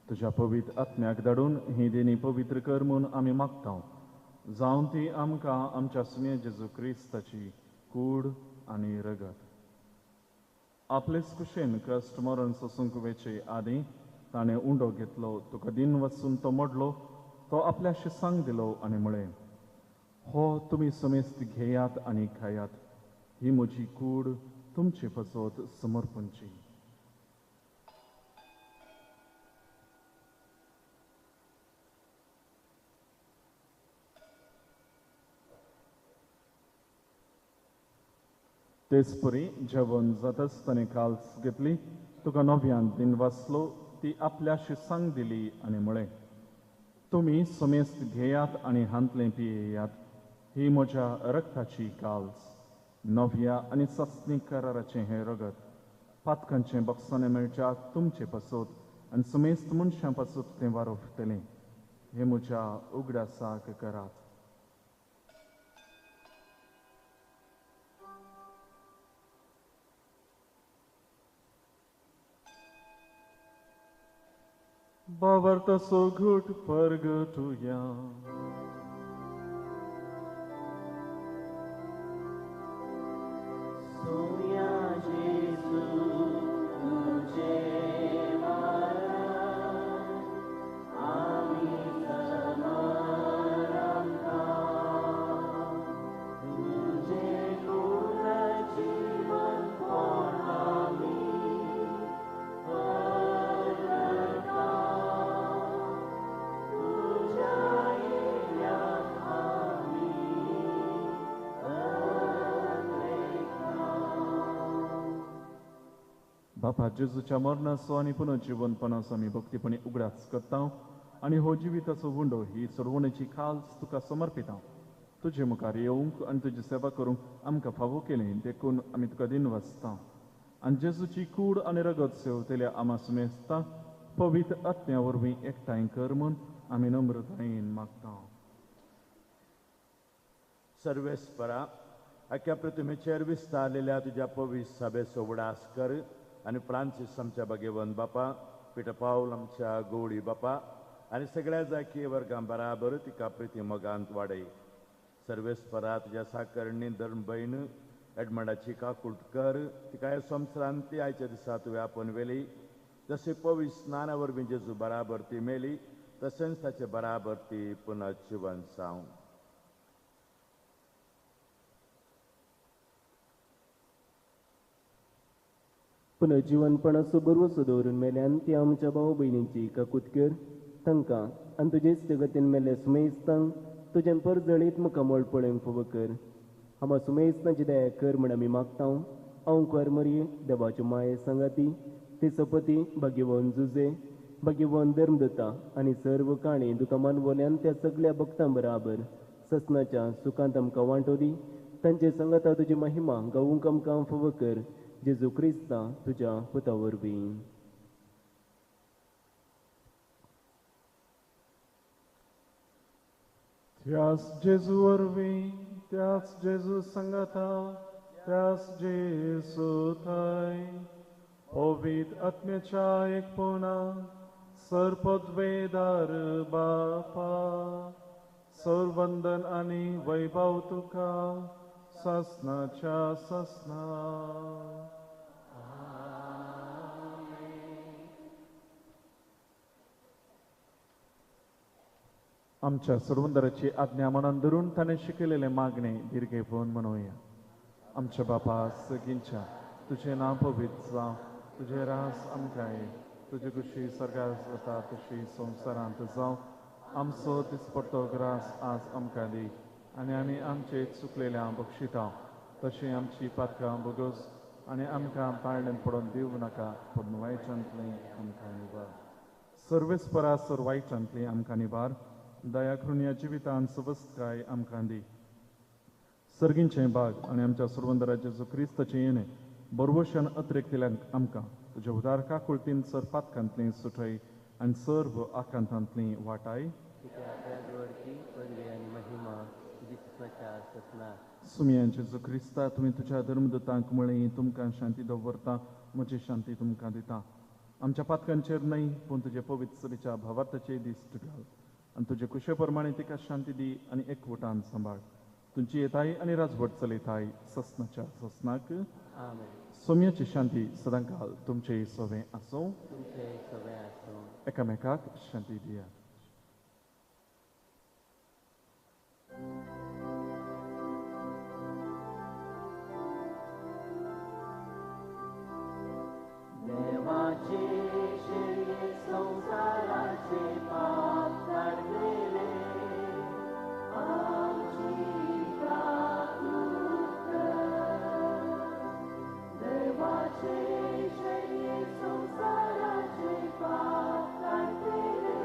तुझ्या पवित्र आत्म्याक धाडून ही देणी पवित्र कर म्हूण आमी मागता जावं ती आमकां आमच्या सुमे जेजू क्रिस्ताची कूड आनी रगत आपलेच कुशेन कश्ट मरण सोसूंक वेचे आदी ताणें उंडो घेतलो तुका दिन वचून तो मोडलो तो आपल्या शिसांक दिलो आनी म्हळें हो तुमी समेस्त घेयात आनी खायात ही म्हजी कूड तुमचे पसत समर्पणची तेच परी जेवण जात आसतना काल्स घेतली तुका नव्यान दिन वाचलो ती आपल्या शिसांक दिली आनी म्हळें तुमी समेस्त घेयात आनी हांतलें पियेयात ही म्हज्या रक्ताची काल्स नव्या आनी सस्ती कराराचें हें रगत पातकांचें बक्षांनी मेळच्या तुमचे पसत आनी समेस्त मनशां पसत तें वारोवतलें हे म्हज्या उगडासाक करात Bavar so good परगटुया बापा जेजूच्या मरणाचो आनी पुनर्जीवनपणाचो आमी भक्तीपणी उगडास करता आनी हो जिविताचो वुंडो ही सोडवणेची खाल्स तुका समर्पिता तुजे मुखार येवंक आनी तुजी सेवा करूंक आमकां फावो केलें देखून आमी तुका दिन वाचता आनी जेजूची कूड आनी रगत सेवतल्या आमा सुमेस्ता पवित्र आत्म्या वरवीं एकठांय कर म्हूण आमी नम्रतायेन मागता सर्वेस्परा अख्या प्रतिमेचेर विस्तारलेल्या तुज्या पवित्र सभेचो उगडास कर आनी फ्रांसीस आमच्या भाग्यवन बापा पिटर पावल आमच्या गवळी बापा आनी सगळ्या जाकी वर्गां बराबर तिका प्रिती मोगांत वाडय सर्वेस्परा तुज्या साकरणी धर्म भयण एडमंडाची काकुळकर तिका ह्या संवसारांत ती आयच्या दिसा तुवें आपोवन वेली जशें पवित्र स्नाना वरवीं जेजू बराबर ती मेली तशेंच ताचे बराबर ती पुनर्जीवन जावं पुनर्जीवनपणाचो बरवसो दवरून मेल्यान ती आमच्या भाव भयणींची काकूत कर तांकां आनी तुजेच जगतीन मेल्ल्या सुमेस्तांक तुजें परजळीत मुखार मोळ पळोवंक फावो कर आमा सुमेस्तांची दया कर म्हण आमी मागता हांव कर मरी देवाच्यो माये सांगाती ती सपती भाग्यवन जुजे भाग्यवन धर्मदत्ता आनी सर्व काणी तुका मानवल्यान त्या सगळ्या भक्तां बराबर ससनाच्या सुखांत आमकां वांटो दी तांचे सांगाता तुजी महिमा गावूंक आमकां फावो कर जेजू क्रिस्ता तुज्या पुता वरवीं त्याच जेजू वरवीं त्याच जेजू संगता त्याच जेजू थंय पवित्र आत्म्याच्या एकपणा सरपदवेदार बापा सर्वंदन आनी वैभव तुका ससनाच्या ससना आमच्या सर्वंदराची आज्ञा मनान धरून ताणें शिकयलेले मागणे दिर्घेपण मनोवया आमच्या बापा सगींच्या तुजें नांव पवित्र जावं तुजें रास आमकां ये तुजी कुशी सर्गास जाता तशी संवसारांत जावं आमचो दिसपडटो ग्रास आज आमकां दी आनी आमी आमचे चुकलेल्या बक्षिता तशी आमची पातकां बोगस आनी आमकां पाळण्यांत पडोवन दिवं नाका पूण वायटांतलीं आमकां निबार सर्वेस्परा सर वायटांतलीं आमकां निबार दया करून ह्या जिवितांत सवस्तकाय आमकां दी सर्गींचें भाग आनी आमच्या सर्वंदराचे जो क्रिस्ताचें येणें बरवशान अतिरेक दिल्यांक आमकां तुज्या उदार काकुळटीन सर पातकांतलीं सुटय आनी सर्व आकांतांतलीं वाटाय पदवी आनी महिमा सस्नाच्या सस्ना सुमयान जेजू क्रिस्ता तुमी तुज्या धर्मदूतांक म्हळें तुमकां शांती दवरता म्हजी शांती तुमकां दिता आमच्या पातकांचेर न्हय पूण तुजे पवित्रतेच्या भावार्थाचे दिश्ट घाल आनी तुजे कुशे प्रमाणे तिका शांती दी आनी एकवटान सांबाळ तुमची येताय आनी राजवट चलयताय सस्नाच्या सस्नाक आमेन सोम्याची शांती सदां घाल तुमचे सवें आसूं तुमचे सगळे आसूं एकामेकाक शांती दिया देवाचे शरीर संसाराचे पाप काढलेले आमची प्रार्थना देवाचे शरीर संसाराचे पाप काढलेले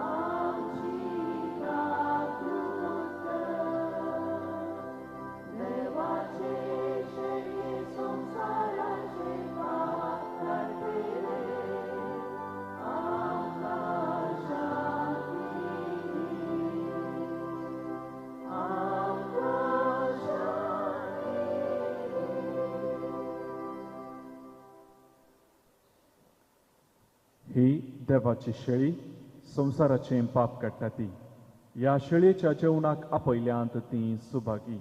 आमची प्रार्थना देवाचे शरीर संसाराचे पाप काढलेले ही देवाची शेळी संवसाराचें पाप काडटा ती ह्या शेळयेच्या जेवणाक आपयल्यांत ती सुभागी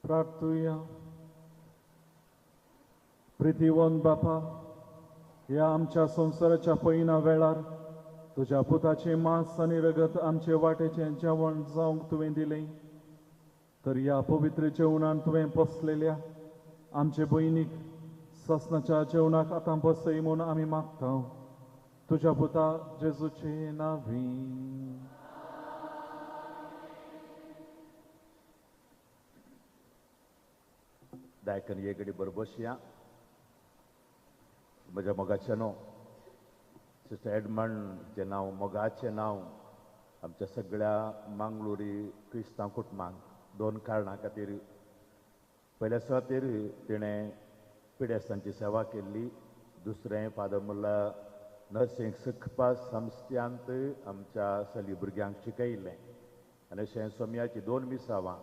प्रार्थुया. प्रितीवंत बापा, ह्या आमच्या संवसाराच्या पयना वेळार तुज्या पुताचे मांस आनी रगत आमचे वाटेचें जेवण जावंक तुवें दिलें. तर ह्या पवित्र जेवणान तुवें बसलेल्या आमचे भयणीक ससनाच्या जेवणाक आतां बसय म्हूण आमी मागता. तुज्या पुता जेजूचे नांवी. दायकन ये घडी बरोबरशया म्हज्या मोगाचें न्हू सिस्टर एडमंड जें नांव मोगाचें नांव आमच्या सगळ्या मंगळुरी क्रिस्तांव कुटुंबांक 2 कारणां खातीर. पयल्या सुवातेर तिणें पिडेस्तांची सेवा केल्ली. दुसरें फादर मुल्ला नर्सिंग शिकपा संस्थ्यांत आमच्या चली भुरग्यांक शिकयलें. आनी अशें सोमयाची 2 मिसावां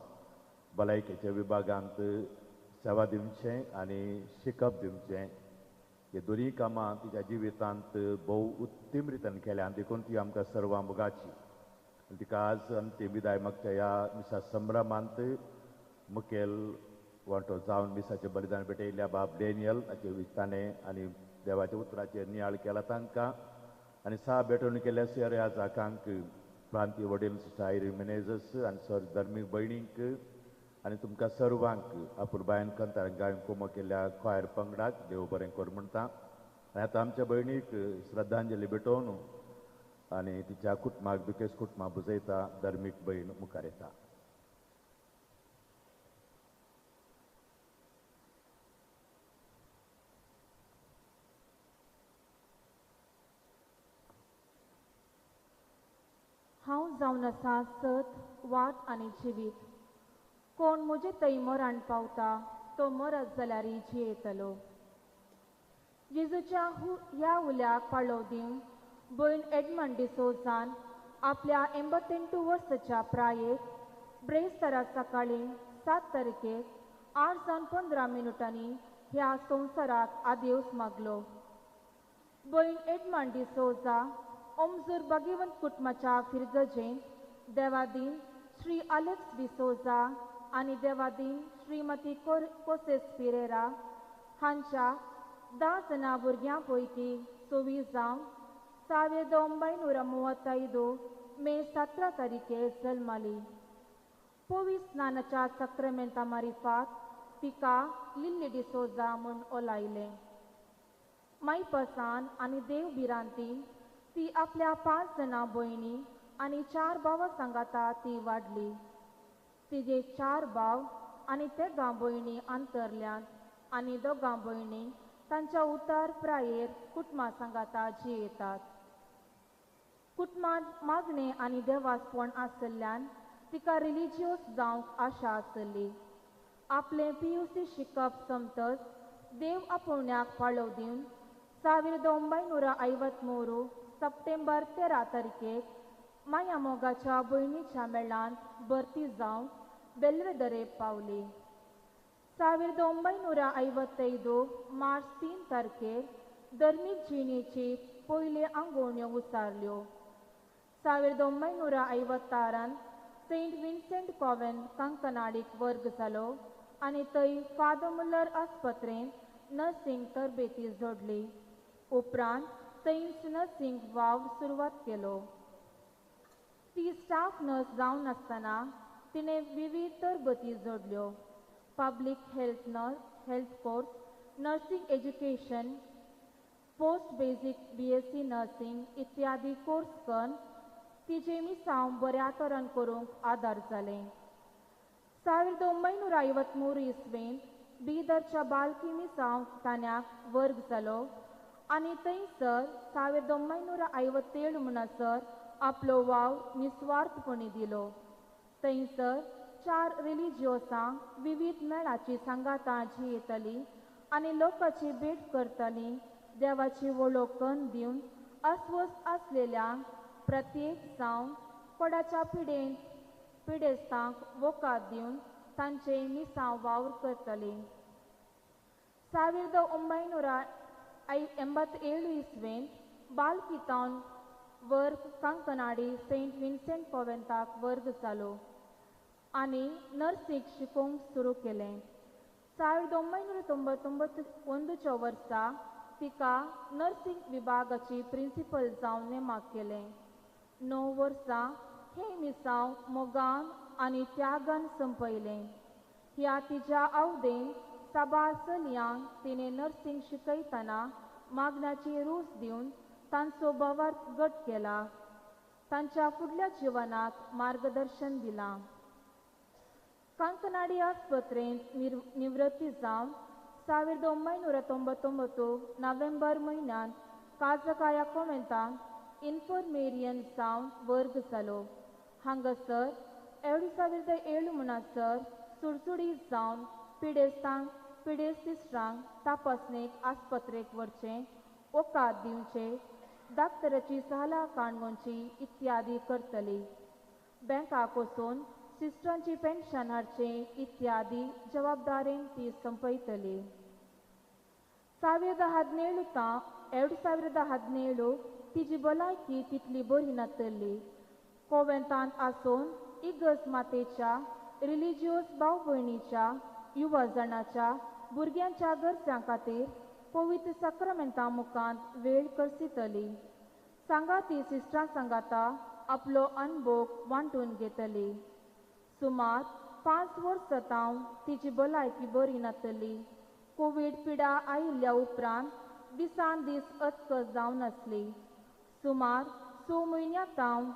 भलायकेच्या विभागांत सेवा दिवचें आनी शिकप दिवचें. हे दोनी कामां तिच्या जिवितांत भोव उत्तम रितीन केल्यान देखून ती आमकां सर्वां मोगाची. तिका आज अंतीम विदाय मागच्या ह्या मिसा संभ्रमांत मुखेल वांटो जावन मिसाचें बलिदान भेटयल्ल्या बाब डेनियल ताचे विस्ताने आनी देवाच्या उतराचेर नियाळ केला तांकां. आनी 6 भेटून केल्ल्या सेर ह्या जाकांक प्रांतीय वडील सिस्टर आयरी मेनेझस आनी सर धर्मीक भयणींक आनी तुमकां सर्वांक आपुरबायन कंतार गायन कोमो केल्ल्या क्वायर पंगडाक देव बरें कर म्हणटा. आनी आतां आमच्या भयणीक श्रद्धांजली भेटोवन आनी तिच्या कुटुंबाक दुखेस कुटुंबां बुजयता धर्मीक भयण मुखार येता. हांव जावन आसा सत वाट आनी जिवीत. कोण म्हजे थंय मरण पावता तो मरत जाल्यारय जियेतलो. जेजूच्या ह्या उल्याक पाळो दिवन भयण एडमंड डिसोजान आपल्या 88 वर्साच्या प्रायेक ब्रेस्तारा सकाळीं 7 तारखेक 8:15 ह्या संवसाराक आदेवस मागलो. भयण एडमंड डिसोजा ओमजूर भाग्यवंत कुटुंबाच्या फिरगजेंत देवादीन श्री अलेक्स डिसोजा आनी देवादीन श्रीमती कोसेस पिरेरा हांच्या 10 जाणां भुरग्यां पैकी 24 जावन 1935 मे 17 तारखेक जल्मली. पवित्र स्नानाच्या सक्रामेंता मारिफात तिका लिल्ली डिसोजा म्हूण ओलायलें. मायपसान आनी देवबिरांती ती आपल्या 5 जाणां भयणी आनी 4 भावां सांगाता ती वाडली. तिजे 4 भाव आनी 3 भयणी अंतरल्यांत आनी 2 भयणी तांच्या उतर प्रायेर कुटुंबा सांगाता जियेतात. कुटुंबांत मागणें आनी देवासपण आसल्यान तिका रिलिजियस जावंक आशा आसली. आपलें PUC शिकप समतच देव आपुण्याक पाळो दिवन 1953 सप्टेंबर 13 तारखेक माया मोगाच्या भयणीच्या मेळांत भरती जावन बेल्वेदरे पावली. 1955 मार्च 3 तारखेर धर्मीक जिणेची पयली आंगवण्यो उसारल्यो. 1956 सेंट विन्सेंट कॉवेंट कांकनाडीक वर्ग जालो आनी थंय फादर मुल्लर आस्पत्रेंत नर्सिंग तरबेती जोडली. उपरांत थंयच नर्सिंग वाव सुरवात केलो. ती स्टाफ नर्स जावन आसतना तिणें विविध तरबेती जोडल्यो. Public health course, nursing education, post basic BSc nursing इत्यादी कोर्स करून तिचे मिसांव बऱ्या तरेन करूंक आदार जालें. 1953 इसवेंत बिदरच्या बालकी मिसांव तान्याक वर्ग जालो आनी थंयसर 1957 म्हणसर आपलो वाव निस्वार्थपणी दिलो. थंयसर 4 रिलिजियोसांक विविध मेळाची सांगातां जियेतली आनी लोकांची भेट करतली. देवाची वळख करून दिवन अस्वस्थ आसलेल्यांक प्रत्येक जावन कोडाच्या पिडेस्तांक वोकार दिवन तांचे मिसांव वावर करतली. 1987 इसवेंत बालकितान वर्ग कांकनाडी सेंट विन्सेंट कॉवेंताक वर्ग जालो. आनी नर्सीक शिकोवंक सुरू केलें. 1991च्या वर्सा तिका नर्सिंग विभागाची प्रिन्सिपल जावन नेमाक केलें. 9 वर्सां हे मिसांव मोगान आनी त्यागान संपयलें. ह्या तिच्या आवदेन साबार चलयांक तिणें नर्सिंग शिकयतना मागण्याची रूच दिवन तांचो भावार्थ घट केला. तांच्या फुडल्या जिवनाक मार्गदर्शन दिलां. कांकनाडी आस्पत्रेंत निवृत्ती जावन 1999 नोव्हेंबर म्हयन्यांत काजकाया कॉव्हेंतांत इन्फर्मेरियन जावन वर्ग जालो. हांगासर 2007 म्हणसर सुडसुडीत जावन पिडे सिस्टरांक तपासणेक आस्पत्रेक व्हरचें, ओकात दिवचे, डाक्टराची सल्ला काणवची इत्यादी करतली. बँकाक वचून सिस्टरांची पेन्शन हाडचें इत्यादी जबाबदारेन ती संपयतली. 2017 तिची भलायकी तितली बरी नासली. कॉव्हेंतांत आसून इगर्ज मातेच्या रिलिजियस भाव भयणीच्या युवजनाच्या भुरग्यांच्या गरजां खातीर पवित्र सक्रामेंता मुखांत वेळ करसितली. सांगाती सिस्टरां सांगाता आपलो अनुभव वांटून घेतली. सुमार 5 वर्सां तावन तिची भलायकी बरी नासली. कोवीड पिडा आयिल्ल्या उपरांत दिसान दीस अचकत जावन आसली. सुमार 6 म्हयन्यां तावन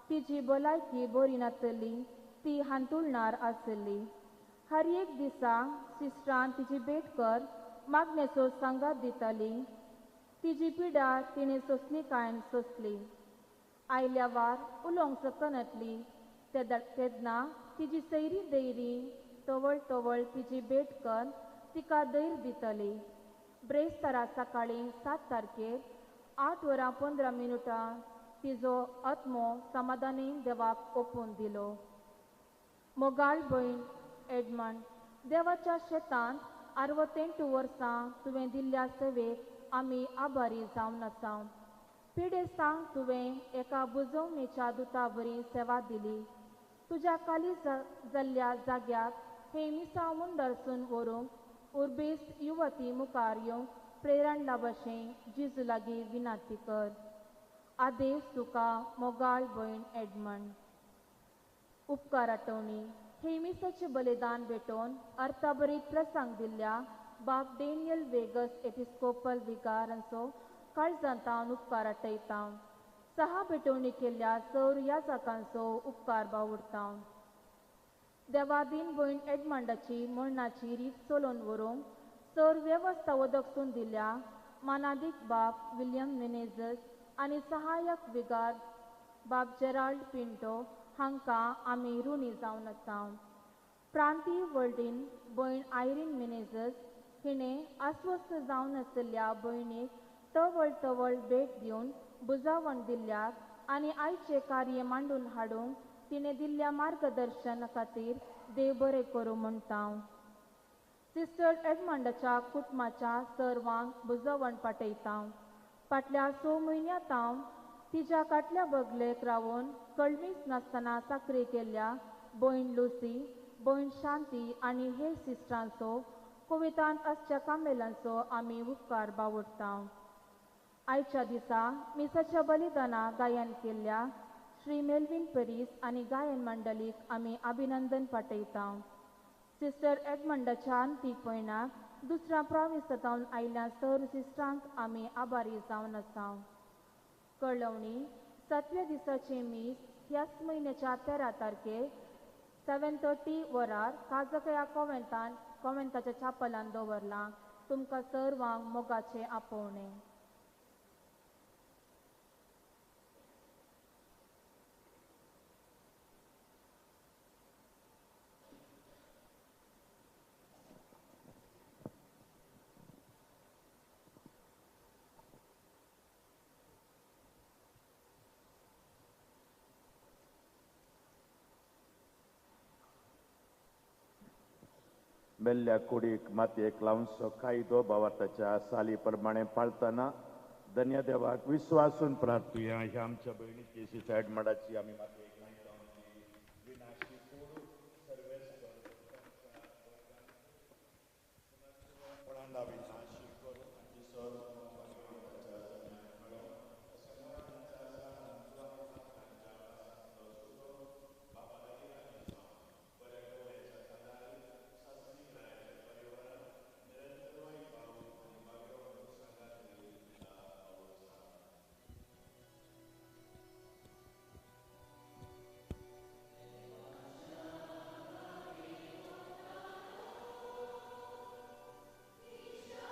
तिची भलायकी बरी नासली. ती हांतुळणार आसली. हर एक दिसा सिस्टरान तिची भेट कर मागणेचो सांगात दिताली. तिची पिडा तिणें सोंसणीकायेन सोंसली. आयल्या वार उलोवंक सकनातली तेन्ना तिची सैरी दैरी टवळ तिची भेट कर तिका धैर्य दितली. ब्रेस्तारा सकाळीं 7 तारखेर 8:15 तिजो आत्मो समाधानीन देवाक ओपून दिलो. मोगाळ भयण एडमंड, देवाच्या शेतांत 68 वर्सां तुवें दिल्ल्या सेवेक आमी आभारी जावन आसा. पिडेस्तांक तुवें एका बुजवणेच्या दुताबरी सेवा दिली. तुज्या खाली जाल्ल्या जाग्याक हे मिसांव मुंडरसून व्हरूंक उर्बेस्त युवती मुखार येवंक प्रेरण लाभशें जिजू लागीं विनंती कर. आदेश तुका मोगाळ भयण एडमंड. उपकार आठवणी. हे मिसाचें बलिदान भेटोवन अर्थाभरीत प्रसंग दिल्ल्या बाब डेनियल वेगस एपिस्कोपल विगार हांचो काळजांतावन उपकार आठयता. 6 भेटवणी केल्ल्या सौर याजकांचो उपकार बावुरता. देवादीन भयण एडमंडाची मरणाची रीत चलोवन व्हरूंक सौर वेवस्था वदकसून दिल्ल्या मानादीक बाब विलियम मेनेझस आनी सहाय्यक विगार बाब जेराल्ड पिंटो हांकां आमी ऋणी जावन आसा. प्रांतीय वर्ल्डीन भयण आयरीन मेनेझस हिणें अस्वस्थ जावन आशिल्ल्या भयणीक टवळ भेट दिवन बुजावण दिल्ल्याक आनी आयचे कार्य मांडून हाडूंक तिणें दिल्ल्या मार्गदर्शना खातीर देव बरें करूं म्हणटा. सिस्टर एडमंडाच्या कुटुंबाच्या सर्वांक बुजावण पाठयता. फाटल्या 6 म्हयन्यां तावन तिच्या काटल्या बगलेक रावून कळमीच नासतना साखरी केल्ल्या भयण लुसी, भयण शांती आनी हेर सिस्टरांचो कोवितांत आसच्या कामेलांचो आमी उपकार बावुरता. आयच्या दिसा मिसाच्या बलिदानाक गायन केल्ल्या श्री मेल्विन पेरीस आनी गायन मंडळीक आमी अभिनंदन पाठयता. सिस्टर एडमंडाच्या अंतीक भयणाक दुसऱ्या प्राविस्तांत आयिल्ल्या सर सिस्टरांक आमी आभारी जावन आसा. कळवणी. 7व्या दिसाचे मीस ह्याच म्हयन्याच्या 13 तारखेर 7:30 वरार काजकया कॉव्हेंताच्या छापलान दवरलां. तुमकां सर्वांक मोगाचें आपोवणें. मेल्ल्या कुडीक मातयेक लावनचो कायदो भावार्थाच्या साली प्रमाणे पाळतना धन्य देवाक विश्वासून प्रार्थुया. ह्या आमच्या भयणीची सिस्टर एडमंडाची आमी मातयेक विनाशी सोडून नवी नाशिक करून आमची सर तांच्या कळो Isha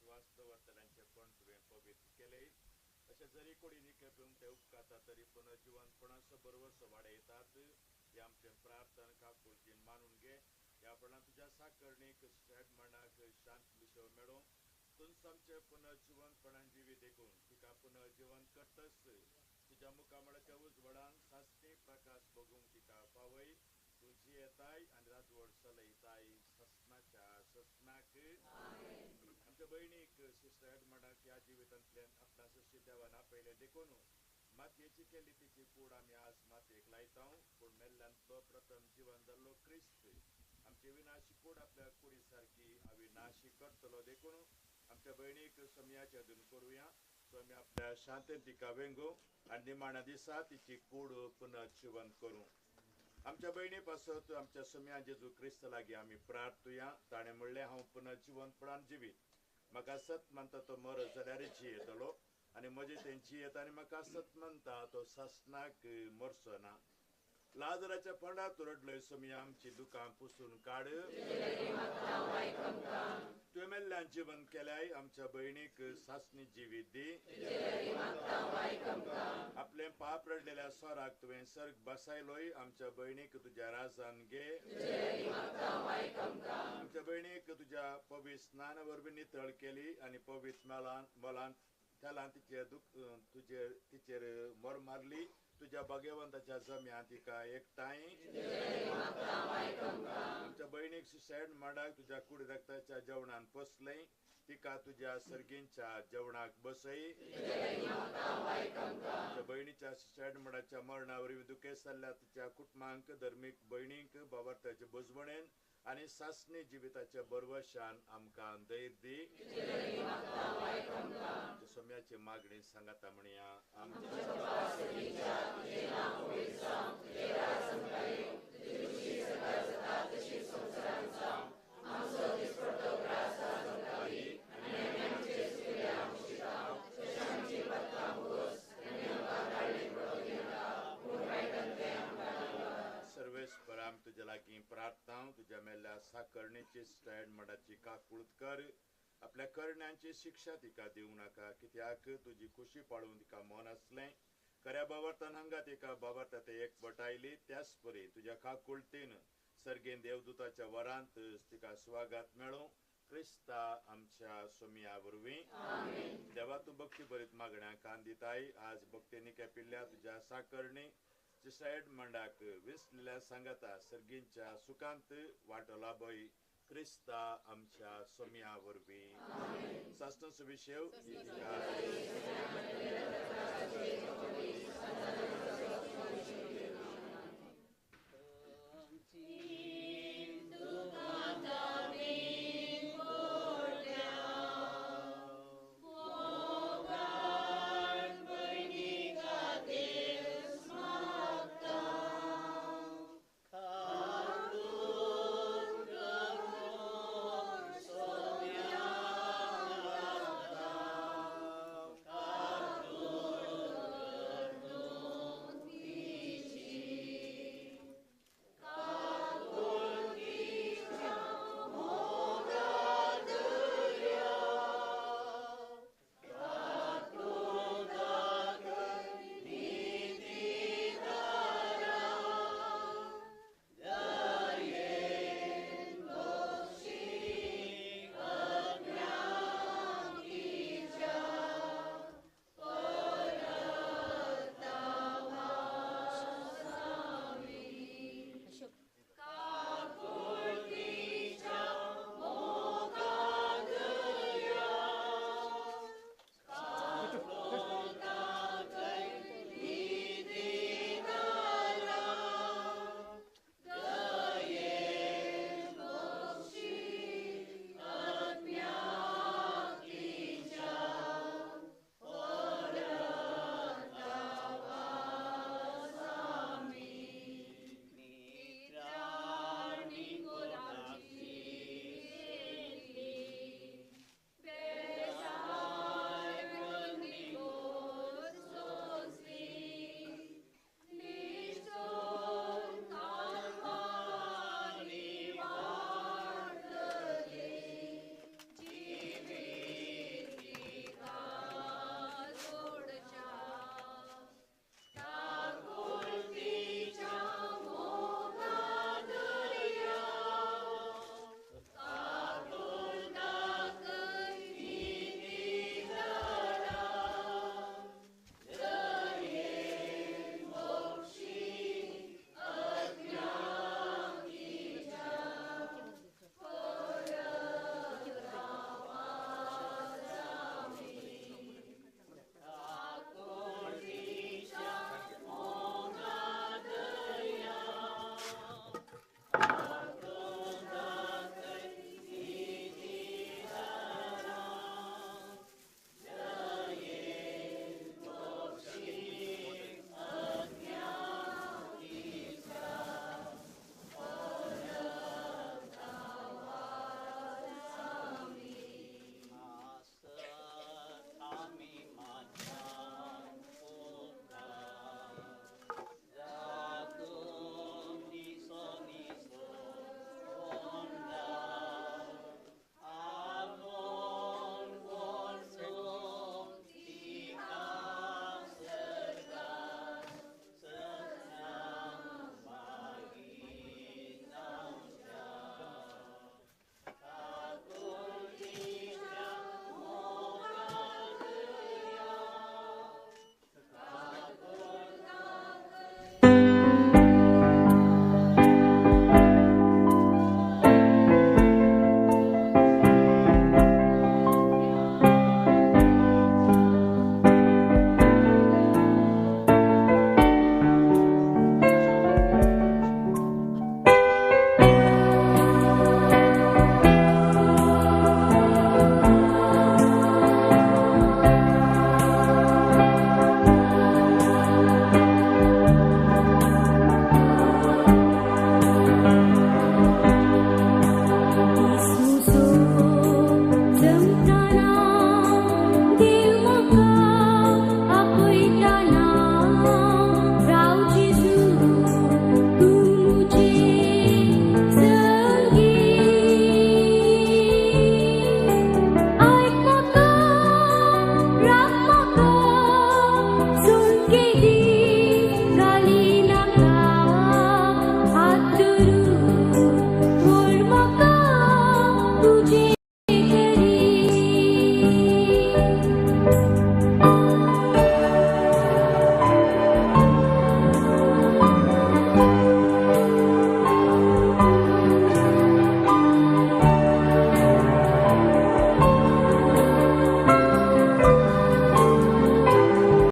स्वास्थ्य वर्तनांचे पण तुवें पवित्र केले अशें जरी कोणी केपें ते उपकारता तरी पण जिवनपणाचो बरोबर वाडयतात हे आमचें प्रार्थना काकुळतीन मानून घे ह्या पण तुझ्या साकरणीक शेट मनाक शांत विशय मेळो तुमचं आमचे पुनर्जीवनपणान जिवी देखून तिका पुनर्जीवन करतस तुझ्या मुखामळाच्या उजवडान सासणी प्रकाश बघूंक तिका पावय तुझी येताय आणि राजवड चलयताय ससनाक आमच्या बहिणीक सिस्टर एडमंडाक या जिवितांतल्यान आपल्या सशी देवान आपयले देखून मातयेची केली तिची कूड आमी आज मातयेक लायता पूण मेल्ल्यांतलो प्रथम जीवन जाल्लो क्रिस्त आमची विनाशी कूड आपल्या कुडी सारखी अविनाशी करतलो देखून आमच्या बहिणीक समयाचे अधून करूया सो आमी आपल्या शांतेन तिका वेंगू आणि निमाण्या दिसा तिची कूड पुनर्जीवन करूं आमच्या बहिणी पासत आमच्या समया जेजू क्रिस्त लागीं आमी प्रार्थुया ताणें म्हणलें हांव पुनर्जीवनपणान जिवीत म्हाका सत म्हणटा तो मरत जाल्यार जियेतलो आनी म्हजे तें जियेत आनी म्हाका सत म्हणटा तो सासनाक मरचो ना लाजराच्या पंडात रडलोय समया आमची दुकां पुसून काड तुवें मेल्ल्यान जीवन केल्याय आमच्या बहिणीक सासणी जिवीत दी आपले पाप रडलेल्या स्वराक तुवें सर्ग बसायलोय आमच्या बहिणीक तुझ्या राजान घे आमच्या बहिणीक तुझ्या पवित्र स्नान वरवीं नितळ केली आनी पवित्र मोलान त्याला तिचेर मोर मारली तुझ्या भगवंताच्या जम्या तिका एकठांय आमच्या बहिणीक सुसायड माडाक तुझ्या कुडी रक्ताच्या जेवणान पसलय तिका तुझ्या सर्गींच्या जेवणाक बसय आमच्या बहिणीच्या सुसायड माडाच्या मरणावरी दुखे जाल्ल्या तुझ्या कुटुंबांक धर्मीक बहिणीक बाबार्थाचे बुजवणेन आनी सासणी जिविताच्या बरवशान आमकां धैर्य दी सोम्याची मागणी सांगाता म्हणया सर्वेस्पर आम तुझ्या लागीं प्रार्थना तुझ्या मेल्ल्या साकरणेची स्टँड मडाची काकुळत कर आपल्या करण्यांची शिक्षा तिका दिवं नाका कित्याक तुजी खुशी पाळून तिका मन आसलें खऱ्या बाबार्थान हांगा तिका बाबार्थात एकवटायली त्याच परी तुझ्या काकुळतेन सर्गेन देवदूताच्या वरांत तिका स्वागत मेळो क्रिस्ता आमच्या सोमिया वरवीं देवा तूं भक्ती बरीत मागण्या कांदिताय आज भक्तीनी केपिल्ल्या तुझ्या साकरणी सायड मंडाक विसलेल्या सांगाता सर्गींच्या सुखांत वाटो लाभय क्रिस्ता आमच्या सोमिया वरवीं सासनो सुविशेव